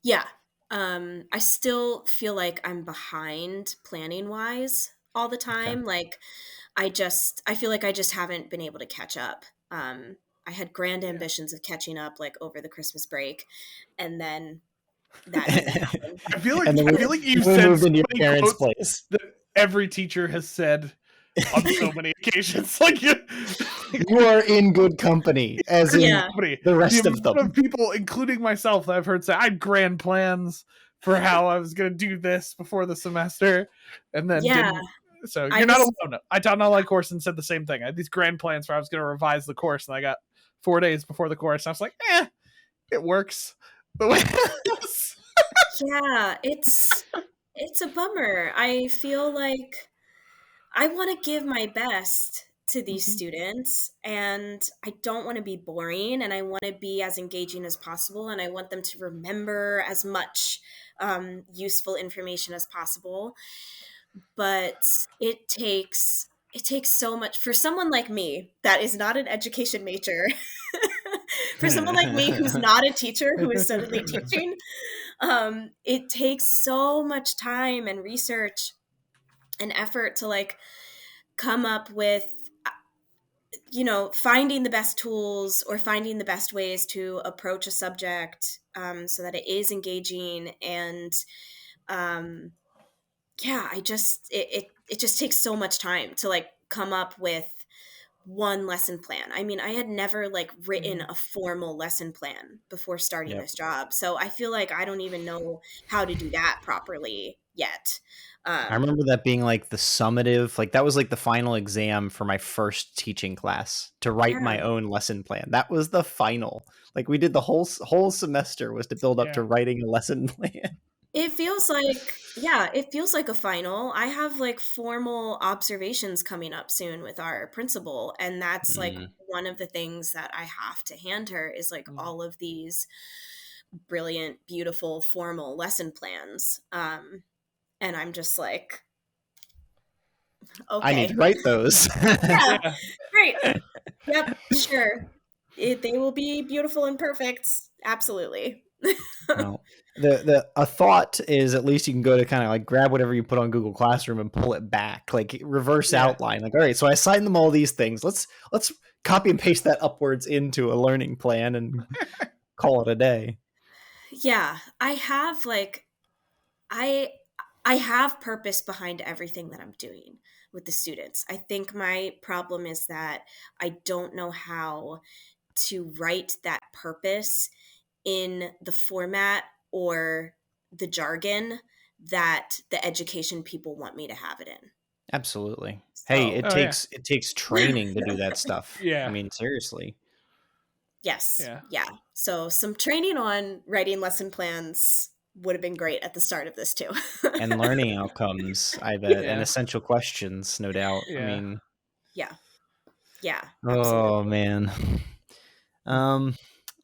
Yeah. I still feel like I'm behind planning wise all the time. Okay. Like I feel like I just haven't been able to catch up. I had grand ambitions of catching up like over the Christmas break, and then that didn't happen. I feel like you you've said moved so into your many parents' quotes place that every teacher has said on so many occasions. Like you are in good company, as in the rest of them. People, including myself, that I've heard say I had grand plans for how I was going to do this before the semester, and then didn't. So you're not alone. I taught an online course and said the same thing. I had these grand plans where I was going to revise the course, and I got 4 days before the course. And I was like, it works. Yeah, it's a bummer. I feel like I want to give my best to these students, and I don't want to be boring, and I want to be as engaging as possible, and I want them to remember as much useful information as possible. But it takes so much for someone like me that is not an education major. For someone like me who's not a teacher who is suddenly teaching, it takes so much time and research and effort to like come up with finding the best tools or finding the best ways to approach a subject so that it is engaging. And it just takes so much time to like come up with one lesson plan. I mean, I had never like written a formal lesson plan before starting this job. So I feel like I don't even know how to do that properly yet. I remember that being like the summative, like that was like the final exam for my first teaching class, to write my own lesson plan. That was the final. Like we did the whole semester was to build up to writing a lesson plan. It feels like a final. I have like formal observations coming up soon with our principal, and that's like one of the things that I have to hand her is like all of these brilliant, beautiful, formal lesson plans. And I'm just like, okay, I need to write those. Yeah, great. Yep, sure. They will be beautiful and perfect. Absolutely. No. A thought is at least you can go to kind of like grab whatever you put on Google Classroom and pull it back, like reverse outline. Like, all right, so I assigned them all these things. Let's copy and paste that upwards into a learning plan and call it a day. Yeah, I have like I have purpose behind everything that I'm doing with the students. I think my problem is that I don't know how to write that purpose in the format or the jargon that the education people want me to have it in. Absolutely. So, hey, it takes training to do that stuff. I mean, seriously. Yes. Yeah. So some training on writing lesson plans would have been great at the start of this too. And learning outcomes, I bet, and essential questions, no doubt. I mean, yeah. Oh man.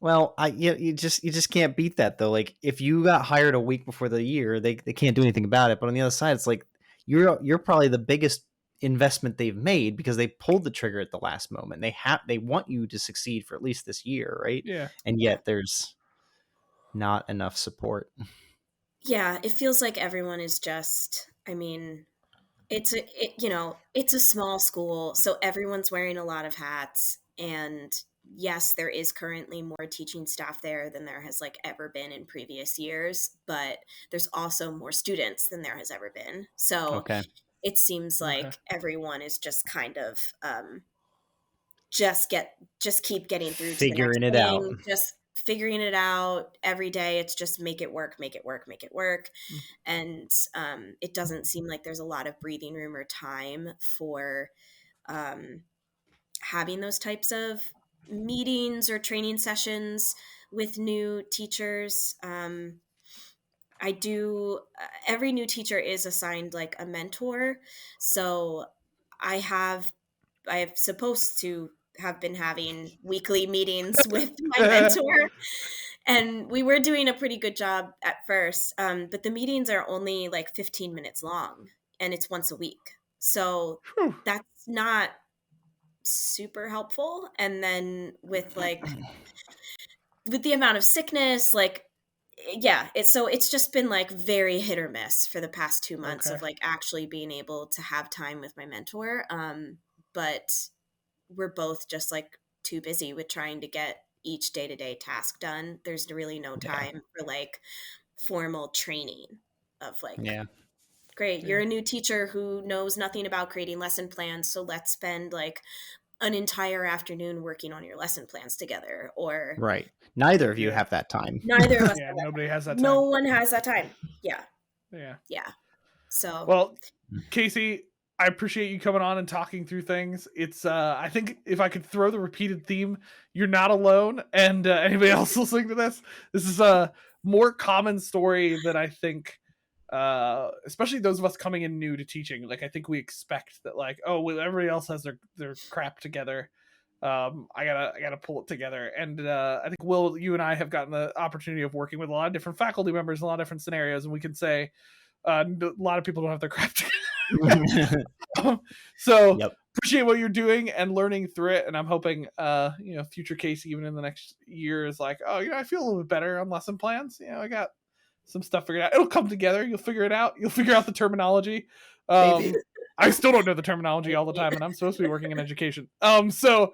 Well, you just can't beat that though. Like if you got hired a week before the year, they can't do anything about it. But on the other side, it's like you're probably the biggest investment they've made because they pulled the trigger at the last moment. They want you to succeed for at least this year, right? Yeah. And yet there's not enough support. Yeah, it feels like everyone is just, I mean, it's a small school, so everyone's wearing a lot of hats, and yes, there is currently more teaching staff there than there has like ever been in previous years, but there's also more students than there has ever been. So it seems like everyone is just kind of just keep getting through figuring it out. Just figuring it out every day. It's just make it work. And it doesn't seem like there's a lot of breathing room or time for having those types of meetings or training sessions with new teachers. Every new teacher is assigned like a mentor. So I have supposed to have been having weekly meetings with my mentor. And we were doing a pretty good job at first, but the meetings are only like 15 minutes long, and it's once a week. So that's not super helpful. And then with the amount of sickness, like, yeah, it's just been like very hit or miss for the past 2 months of like actually being able to have time with my mentor. But we're both just like too busy with trying to get each day-to-day task done. There's really no time for like formal training of like, great, you're a new teacher who knows nothing about creating lesson plans, so let's spend like an entire afternoon working on your lesson plans together. Or right, neither of you have that time. Neither of us nobody has that time. No one has that time. Yeah So well, Casey, I appreciate you coming on and talking through things. It's I think if I could throw the repeated theme, you're not alone, and anybody else listening to this is a more common story that I think, especially those of us coming in new to teaching, like I think we expect that, like, oh, well, everybody else has their crap together. I gotta pull it together. And I think, Will, you and I have gotten the opportunity of working with a lot of different faculty members in a lot of different scenarios, and we can say a lot of people don't have their crap together. So appreciate what you're doing and learning through it, and I'm hoping future Casey, even in the next year, is like, oh, I feel a little bit better on lesson plans. I got some stuff figured out. It'll come together. You'll figure it out. You'll figure out the terminology. I still don't know the terminology all the time, and I'm supposed to be working in education. So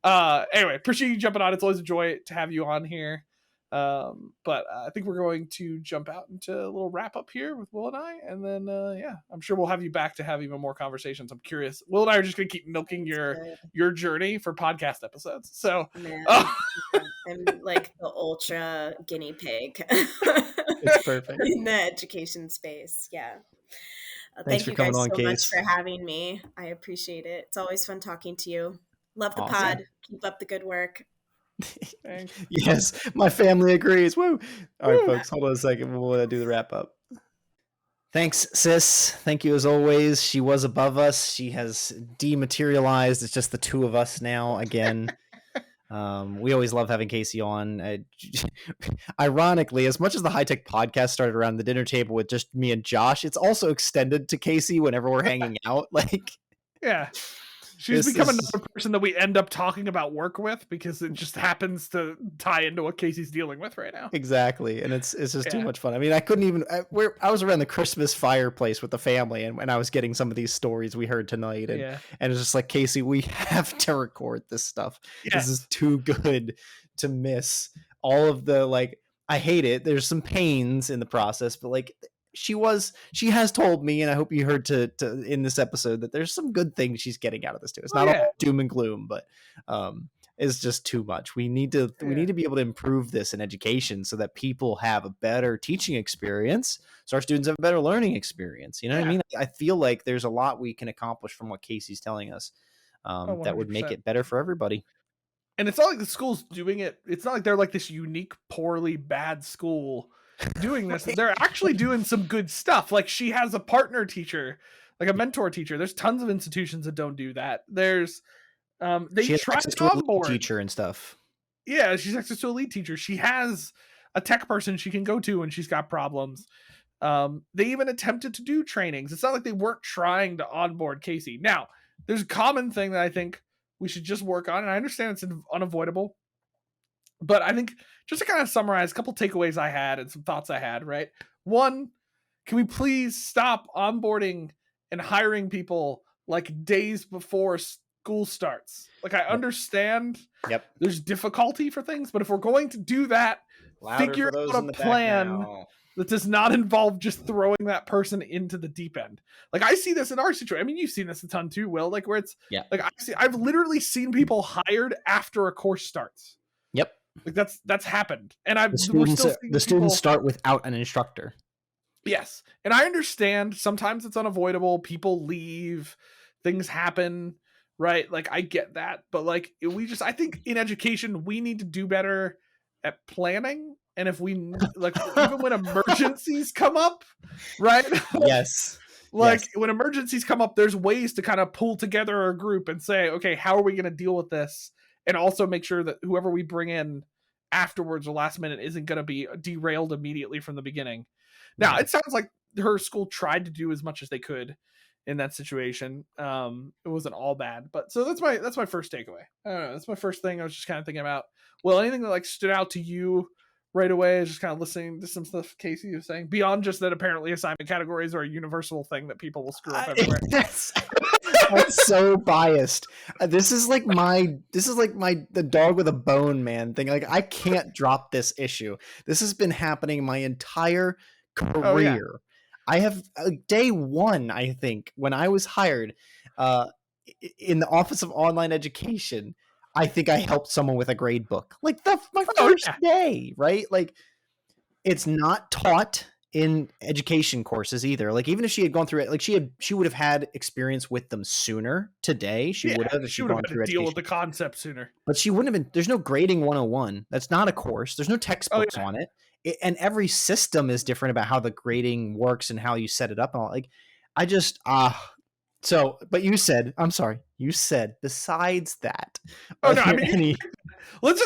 anyway, appreciate you jumping on. It's always a joy to have you on here. But I think we're going to jump out into a little wrap up here with Will and I, and then I'm sure we'll have you back to have even more conversations. I'm curious. Will and I are just gonna keep milking your journey for podcast episodes. So I'm like the ultra guinea pig. It's perfect in the education space. Yeah. Thanks Thank you for coming guys on, so Case. much for having me. I appreciate it. It's always fun talking to you. Love the pod. Keep up the good work. Yes, my family agrees. Woo! All right, folks, hold on a second. We'll do the wrap up. Thanks, sis. Thank you as always. She was above us. She has dematerialized. It's just the two of us now again. We always love having Casey on. Ironically, as much as the High Tech Podcast started around the dinner table with just me and Josh, it's also extended to Casey whenever we're hanging out. Like, yeah. She's become another person that we end up talking about work with because it just happens to tie into what Casey's dealing with right now. Exactly. And it's just too much fun. I mean, I couldn't even, I was around the Christmas fireplace with the family and I was getting some of these stories we heard tonight. And it's just like, Casey, we have to record this stuff. Yes. This is too good to miss. All of the, like, I hate it. There's some pains in the process, but like, she has told me, and I hope you heard to in this episode, that there's some good things she's getting out of this too. It's not all doom and gloom, but it's just too much. We need to be able to improve this in education so that people have a better teaching experience, so our students have a better learning experience. You know what I mean? I feel like there's a lot we can accomplish from what Casey's telling us that would make it better for everybody. And it's not like the school's doing it. It's not like they're like this unique, poorly bad school doing this. They're actually doing some good stuff. Like, she has a partner teacher, like a mentor teacher. There's tons of institutions that don't do that. There's they try to onboard teacher and stuff. Yeah, she's access to a lead teacher. She has a tech person she can go to when she's got problems. They even attempted to do trainings. It's not like they weren't trying to onboard Casey. Now, there's a common thing that I think we should just work on, and I understand it's unavoidable. But I think, just to kind of summarize a couple takeaways I had and some thoughts I had, right? One, can we please stop onboarding and hiring people like days before school starts? Like, I understand there's difficulty for things, but if we're going to do that, figure out a plan that does not involve just throwing that person into the deep end. Like, I see this in our situation. I mean, you've seen this a ton too, Will, like where it's like, I've literally seen people hired after a course starts. Yep. Like, that's happened, and the students start without an instructor. Yes, and I understand sometimes it's unavoidable. People leave, things happen, right? Like, I get that, but like, I think in education we need to do better at planning. And if we like, even when emergencies come up, right? Yes. Like when emergencies come up, there's ways to kind of pull together a group and say, okay, how are we going to deal with this? And also make sure that whoever we bring in afterwards or last minute isn't going to be derailed immediately from the beginning. Now, it sounds like her school tried to do as much as they could in that situation. It wasn't all bad, but so that's my first takeaway. I don't know, that's my first thing I was just kind of thinking about. Well, anything that like stood out to you right away is just kind of listening to some stuff Casey was saying, beyond just that apparently assignment categories are a universal thing that people will screw up everywhere. I'm so biased. This is like the dog with a bone man thing. Like I can't drop this issue. This has been happening my entire career. Oh, yeah. I have day one, I think, when I was hired in the Office of Online Education, I think I helped someone with a grade book. Like my first day, right? Like it's not taught in education courses either. Like even if she had gone through it, like she would have had experience with them sooner today. She would have gone through deal with the concept sooner. But she wouldn't have been. There's no grading 101. That's not a course. There's no textbooks on it. And every system is different about how the grading works and how you set it up and all. Like I just so, but you said, besides that. Oh no, I mean, let's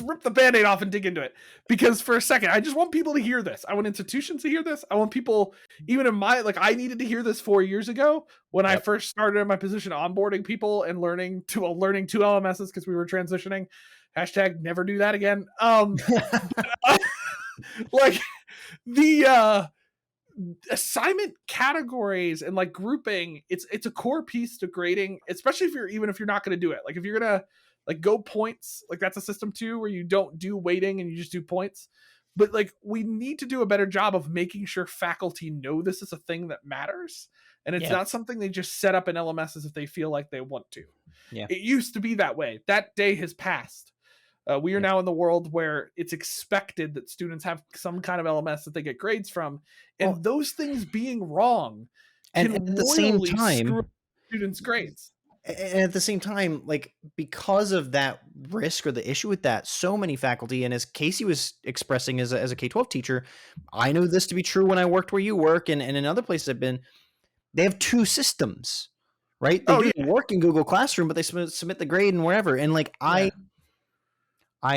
rip the Band-Aid off and dig into it, because for a second, I just want people to hear this. I want institutions to hear this. I want people, even in my, like, I needed to hear this 4 years ago when I first started in my position, onboarding people and learning two LMSs because we were transitioning. # never do that again. Like the assignment categories and like grouping, it's a core piece to grading, especially if you're not going to do it. Like if you're going to like go points, like that's a system too where you don't do weighting and you just do points. But like we need to do a better job of making sure faculty know this is a thing that matters, and it's not something they just set up in LMSs if they feel like they want to. It used to be that way. That day has passed. We are now in the world where it's expected that students have some kind of LMS that they get grades from, and those things being wrong and at the same time screw students' grades. And at the same time, like because of that risk or the issue with that, so many faculty, and as Casey was expressing as a K-12 teacher, I know this to be true when I worked where you work and in other places I've been, they have two systems, right? They do work in Google Classroom, but they submit the grade and wherever. And like I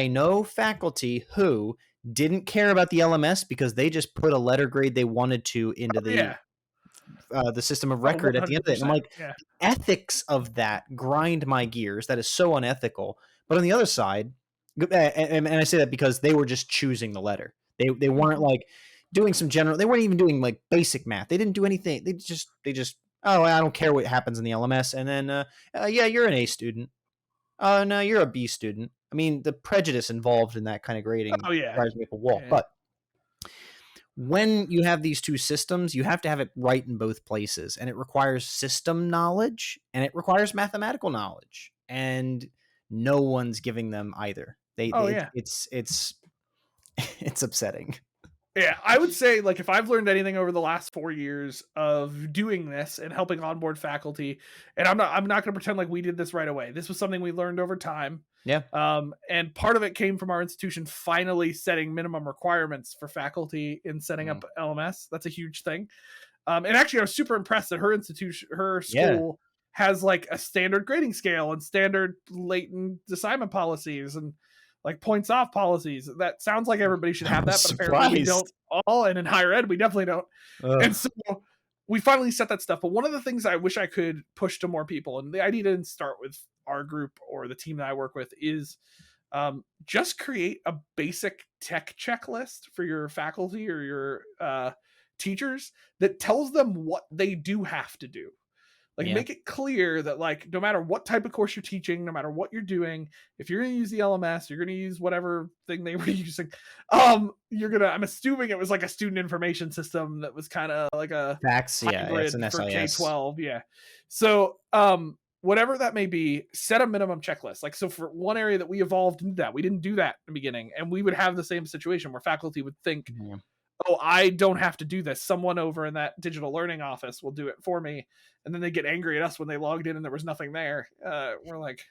know faculty who didn't care about the LMS because they just put a letter grade they wanted to into the system of record at the end of it. And I'm like, the ethics of that grind my gears. That is so unethical. But on the other side, and I say that because they were just choosing the letter. They weren't like doing some general. They weren't even doing like basic math. They didn't do anything. They just I don't care what happens in the LMS. And then you're an A student. No, you're a B student. I mean, the prejudice involved in that kind of grading drives me up a wall. Yeah. But when you have these two systems, you have to have it right in both places. And it requires system knowledge and it requires mathematical knowledge. And no one's giving them either. It's upsetting. Yeah, I would say, like, if I've learned anything over the last 4 years of doing this and helping onboard faculty, and I'm not going to pretend like we did this right away. This was something we learned over time. Yeah. And part of it came from our institution finally setting minimum requirements for faculty in setting up LMS. That's a huge thing. And actually, I was super impressed that her school has like a standard grading scale and standard latent assignment policies and like points off policies. That sounds like everybody should have that, but apparently we don't all. And in higher ed, we definitely don't. And so we finally set that stuff. But one of the things I wish I could push to more people, and the idea didn't start with our group or the team that I work with, is just create a basic tech checklist for your faculty or your teachers that tells them what they do have to do. Like make it clear that like, no matter what type of course you're teaching, no matter what you're doing, if you're going to use the LMS, you're going to use whatever thing they were using. I'm assuming it was like a student information system that was kind of like a Fax, it's an SIS. For K-12. Yeah. So, whatever that may be, set a minimum checklist. Like, so for one area that we evolved into that, we didn't do that in the beginning. And we would have the same situation where faculty would think, oh, I don't have to do this. Someone over in that digital learning office will do it for me. And then they get angry at us when they logged in and there was nothing there. We're like,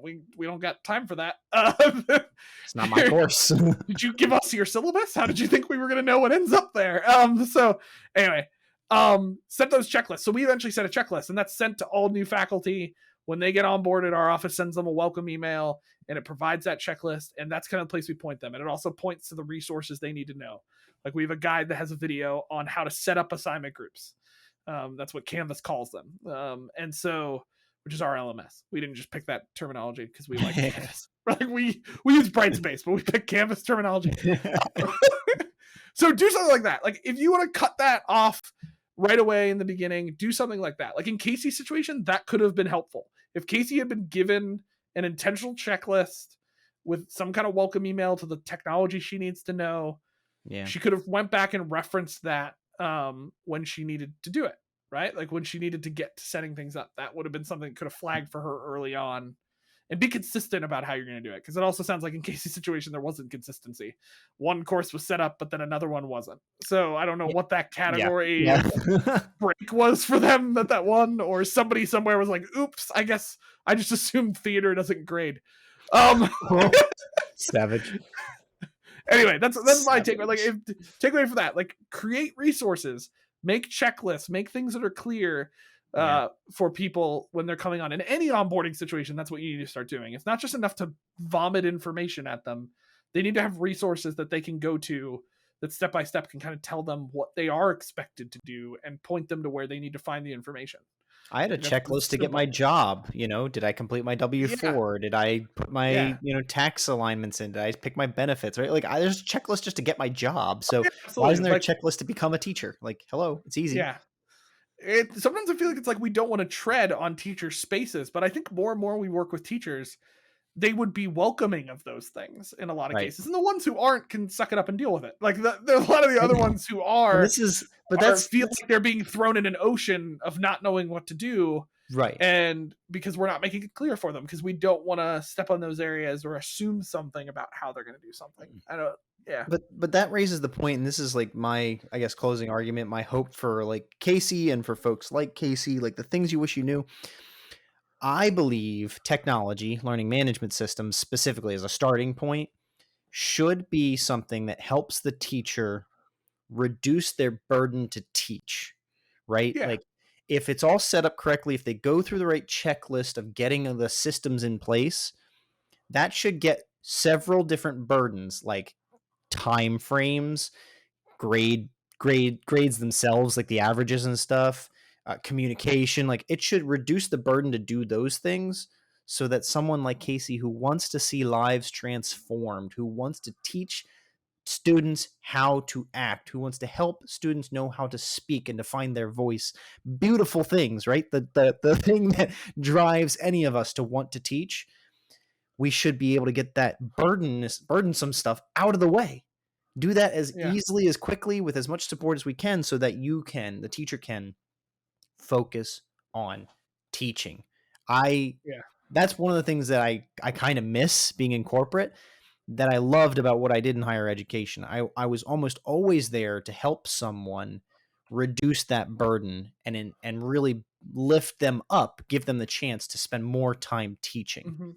we don't got time for that. It's not my course. Did you give us your syllabus? How did you think we were going to know what ends up there? So anyway, sent those checklists. So we eventually set a checklist, and that's sent to all new faculty when they get on board. At our office sends them a welcome email, and it provides that checklist, and that's kind of the place we point them. And it also points to the resources they need to know. Like we have a guide that has a video on how to set up assignment groups. That's what Canvas calls them. And so, which is our LMS. We didn't just pick that terminology because we like Canvas. Like we use Brightspace, but we pick Canvas terminology. So do something like that. Like if you want to cut that off right away in the beginning, do something like that. Like in Casey's situation, that could have been helpful. If Casey had been given an intentional checklist with some kind of welcome email to the technology she needs to know, she could have went back and referenced that when she needed to do it, right? Like when she needed to get to setting things up, that would have been something that could have flagged for her early on, and be consistent about how you're going to do it. Because it also sounds like in Casey's situation, there wasn't consistency. One course was set up, but then another one wasn't. So I don't know what that category break was for them that one, or somebody somewhere was like, oops, I guess I just assumed theater doesn't grade. Savage. Anyway, that's my take. Like, take away from that, like, create resources, make checklists, make things that are clear for people when they're coming on. In any onboarding situation, that's what you need to start doing. It's not just enough to vomit information at them. They need to have resources that they can go to that step by step can kind of tell them what they are expected to do and point them to where they need to find the information. I had a checklist to get my job. Did I complete my W-4? Did I put my, tax alignments in? Did I pick my benefits? Right? Like, there's a checklist just to get my job. So why isn't there a checklist to become a teacher? Like, hello, it's easy. Yeah. Sometimes I feel like it's like we don't want to tread on teacher spaces, but I think more and more we work with teachers, they would be welcoming of those things in a lot of cases. And the ones who aren't can suck it up and deal with it. Like there are a lot of the other ones who are, feel like they're being thrown in an ocean of not knowing what to do. Right. And because we're not making it clear for them, because we don't want to step on those areas or assume something about how they're going to do something. But that raises the point, and this is like my, I guess, closing argument, my hope for like Casey and for folks like Casey, like the things you wish you knew. I believe technology, learning management systems specifically as a starting point, should be something that helps the teacher reduce their burden to teach, right? Yeah. Like if it's all set up correctly, if they go through the right checklist of getting the systems in place, that should get several different burdens like time frames, grades themselves, like the averages and stuff, communication. Like it should reduce the burden to do those things so that someone like Casey, who wants to see lives transformed, who wants to teach students how to act, who wants to help students know how to speak and to find their voice, beautiful things, right? The thing that drives any of us to want to teach, we should be able to get that burdensome stuff out of the way. Do that as easily, as quickly, with as much support as we can, so that the teacher can focus on teaching. That's one of the things that I kind of miss being in corporate, that I loved about what I did in higher education. I was almost always there to help someone reduce that burden and really lift them up, give them the chance to spend more time teaching. Mm-hmm.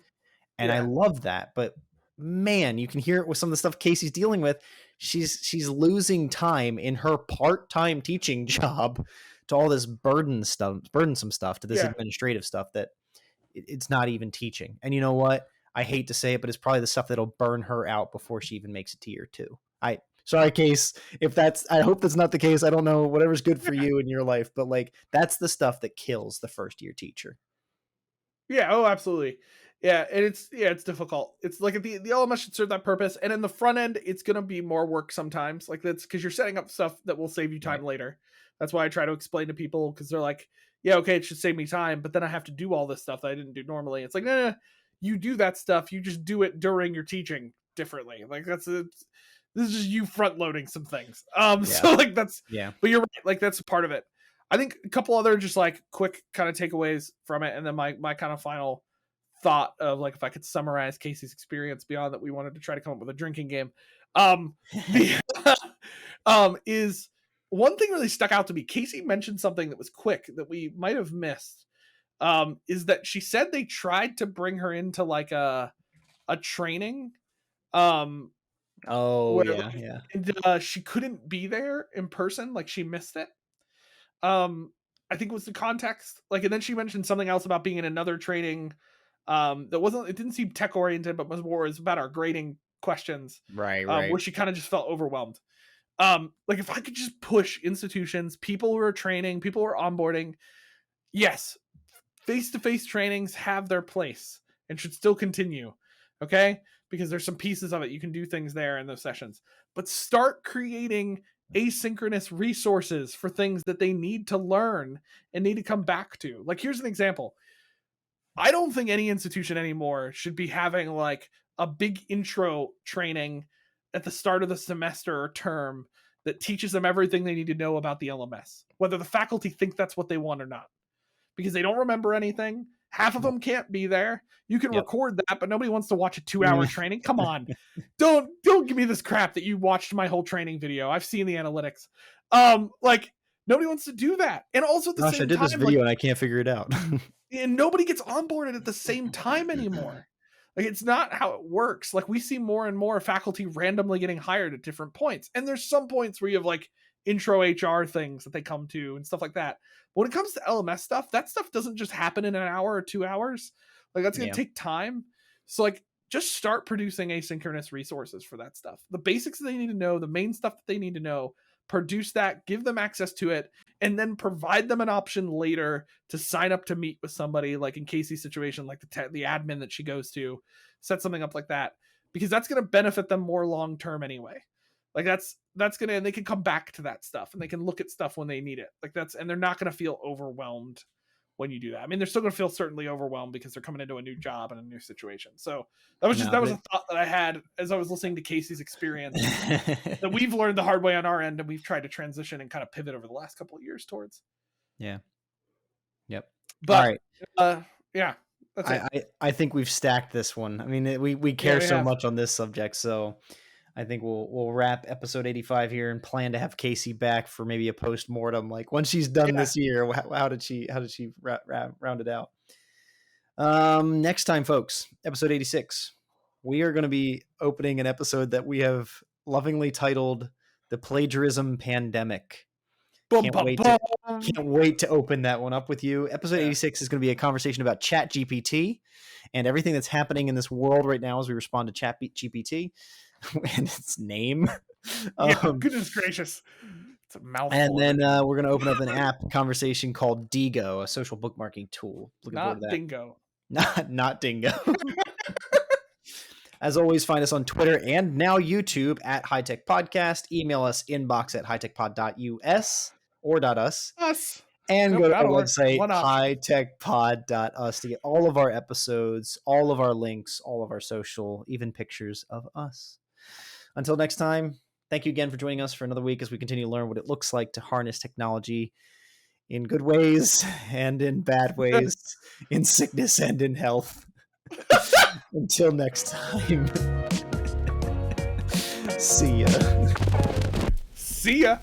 And I love that. But man, you can hear it with some of the stuff Casey's dealing with. She's losing time in her part-time teaching job to all this burdensome stuff, to this administrative stuff that it's not even teaching. And you know what? I hate to say it, but it's probably the stuff that'll burn her out before she even makes it to year 2. Sorry, Case, I hope that's not the case. I don't know, whatever's good for you in your life, but like that's the stuff that kills the first year teacher. Yeah. Oh, absolutely. Yeah. And it's difficult. It's like the LMS should serve that purpose. And in the front end, it's going to be more work sometimes. Like that's because you're setting up stuff that will save you time later. That's why I try to explain to people, because they're like, yeah, okay, it should save me time, but then I have to do all this stuff that I didn't do normally. It's like, no, you do that stuff. You just do it during your teaching differently. Like this is just you front loading some things. So like but you're right. Like that's part of it. I think a couple other just like quick kind of takeaways from it. And then my kind of final thought of like, if I could summarize Casey's experience beyond that, we wanted to try to come up with a drinking game. Is one thing really stuck out to me. Casey mentioned something that was quick that we might have missed. Is that she said they tried to bring her into like a training. And she couldn't be there in person. Like she missed it. I think was the context. Like, and then she mentioned something else about being in another training it didn't seem tech oriented, but was about our grading questions. Right. Where she kind of just felt overwhelmed. Like if I could just push institutions, people who are training, people who are onboarding, yes, face-to-face trainings have their place and should still continue. Okay? Because there's some pieces of it. You can do things there in those sessions. But start creating asynchronous resources for things that they need to learn and need to come back to. Like, here's an example. I don't think any institution anymore should be having like a big intro training at the start of the semester or term that teaches them everything they need to know about the LMS, whether the faculty think that's what they want or not, because they don't remember anything. Half of them can't be there. You can record that, but nobody wants to watch a 2-hour training. Come on. Don't give me this crap that you watched my whole training video. I've seen the analytics. Like nobody wants to do that. And also at the same time, I did this video and I can't figure it out. And nobody gets onboarded at the same time anymore. Like, it's not how it works. Like, we see more and more faculty randomly getting hired at different points. And there's some points where you have like intro HR things that they come to and stuff like that. But when it comes to LMS stuff, that stuff doesn't just happen in an hour or 2 hours. Like, that's going to take time. So like, just start producing asynchronous resources for that stuff. The basics that they need to know, the main stuff that they need to know, produce that, give them access to it, and then provide them an option later to sign up to meet with somebody, like in Casey's situation, like the admin that she goes to, set something up like that, because that's going to benefit them more long term anyway. Like that's going to, and they can come back to that stuff and they can look at stuff when they need it. Like and they're not going to feel overwhelmed when you do that. I mean, they're still going to feel certainly overwhelmed because they're coming into a new job and a new situation. So that was a thought that I had as I was listening to Casey's experience that we've learned the hard way on our end, and we've tried to transition and kind of pivot over the last couple of years towards. Yeah. Yep. But, all right. Yeah. That's it. I think we've stacked this one. I mean, we care so much on this subject, so I think we'll wrap episode 85 here and plan to have Casey back for maybe a post-mortem. Like once she's done this year, how did she round it out? Next time, folks, episode 86, we are going to be opening an episode that we have lovingly titled The Plagiarism Pandemic. Can't wait to open that one up with you. Episode 86 is going to be a conversation about ChatGPT and everything that's happening in this world right now as we respond to ChatGPT and its name. Goodness gracious. It's a mouthful. And then we're going to open up an app conversation called Digo, a social bookmarking tool. Not Dingo. Not Dingo. As always, find us on Twitter and now YouTube at High Tech Podcast. Email us inbox at hightechpod.us or .us. Us. And go to our website, hightechpod.us, to get all of our episodes, all of our links, all of our social, even pictures of us. Until next time, thank you again for joining us for another week as we continue to learn what it looks like to harness technology in good ways and in bad ways, in sickness and in health. Until next time. See ya. See ya.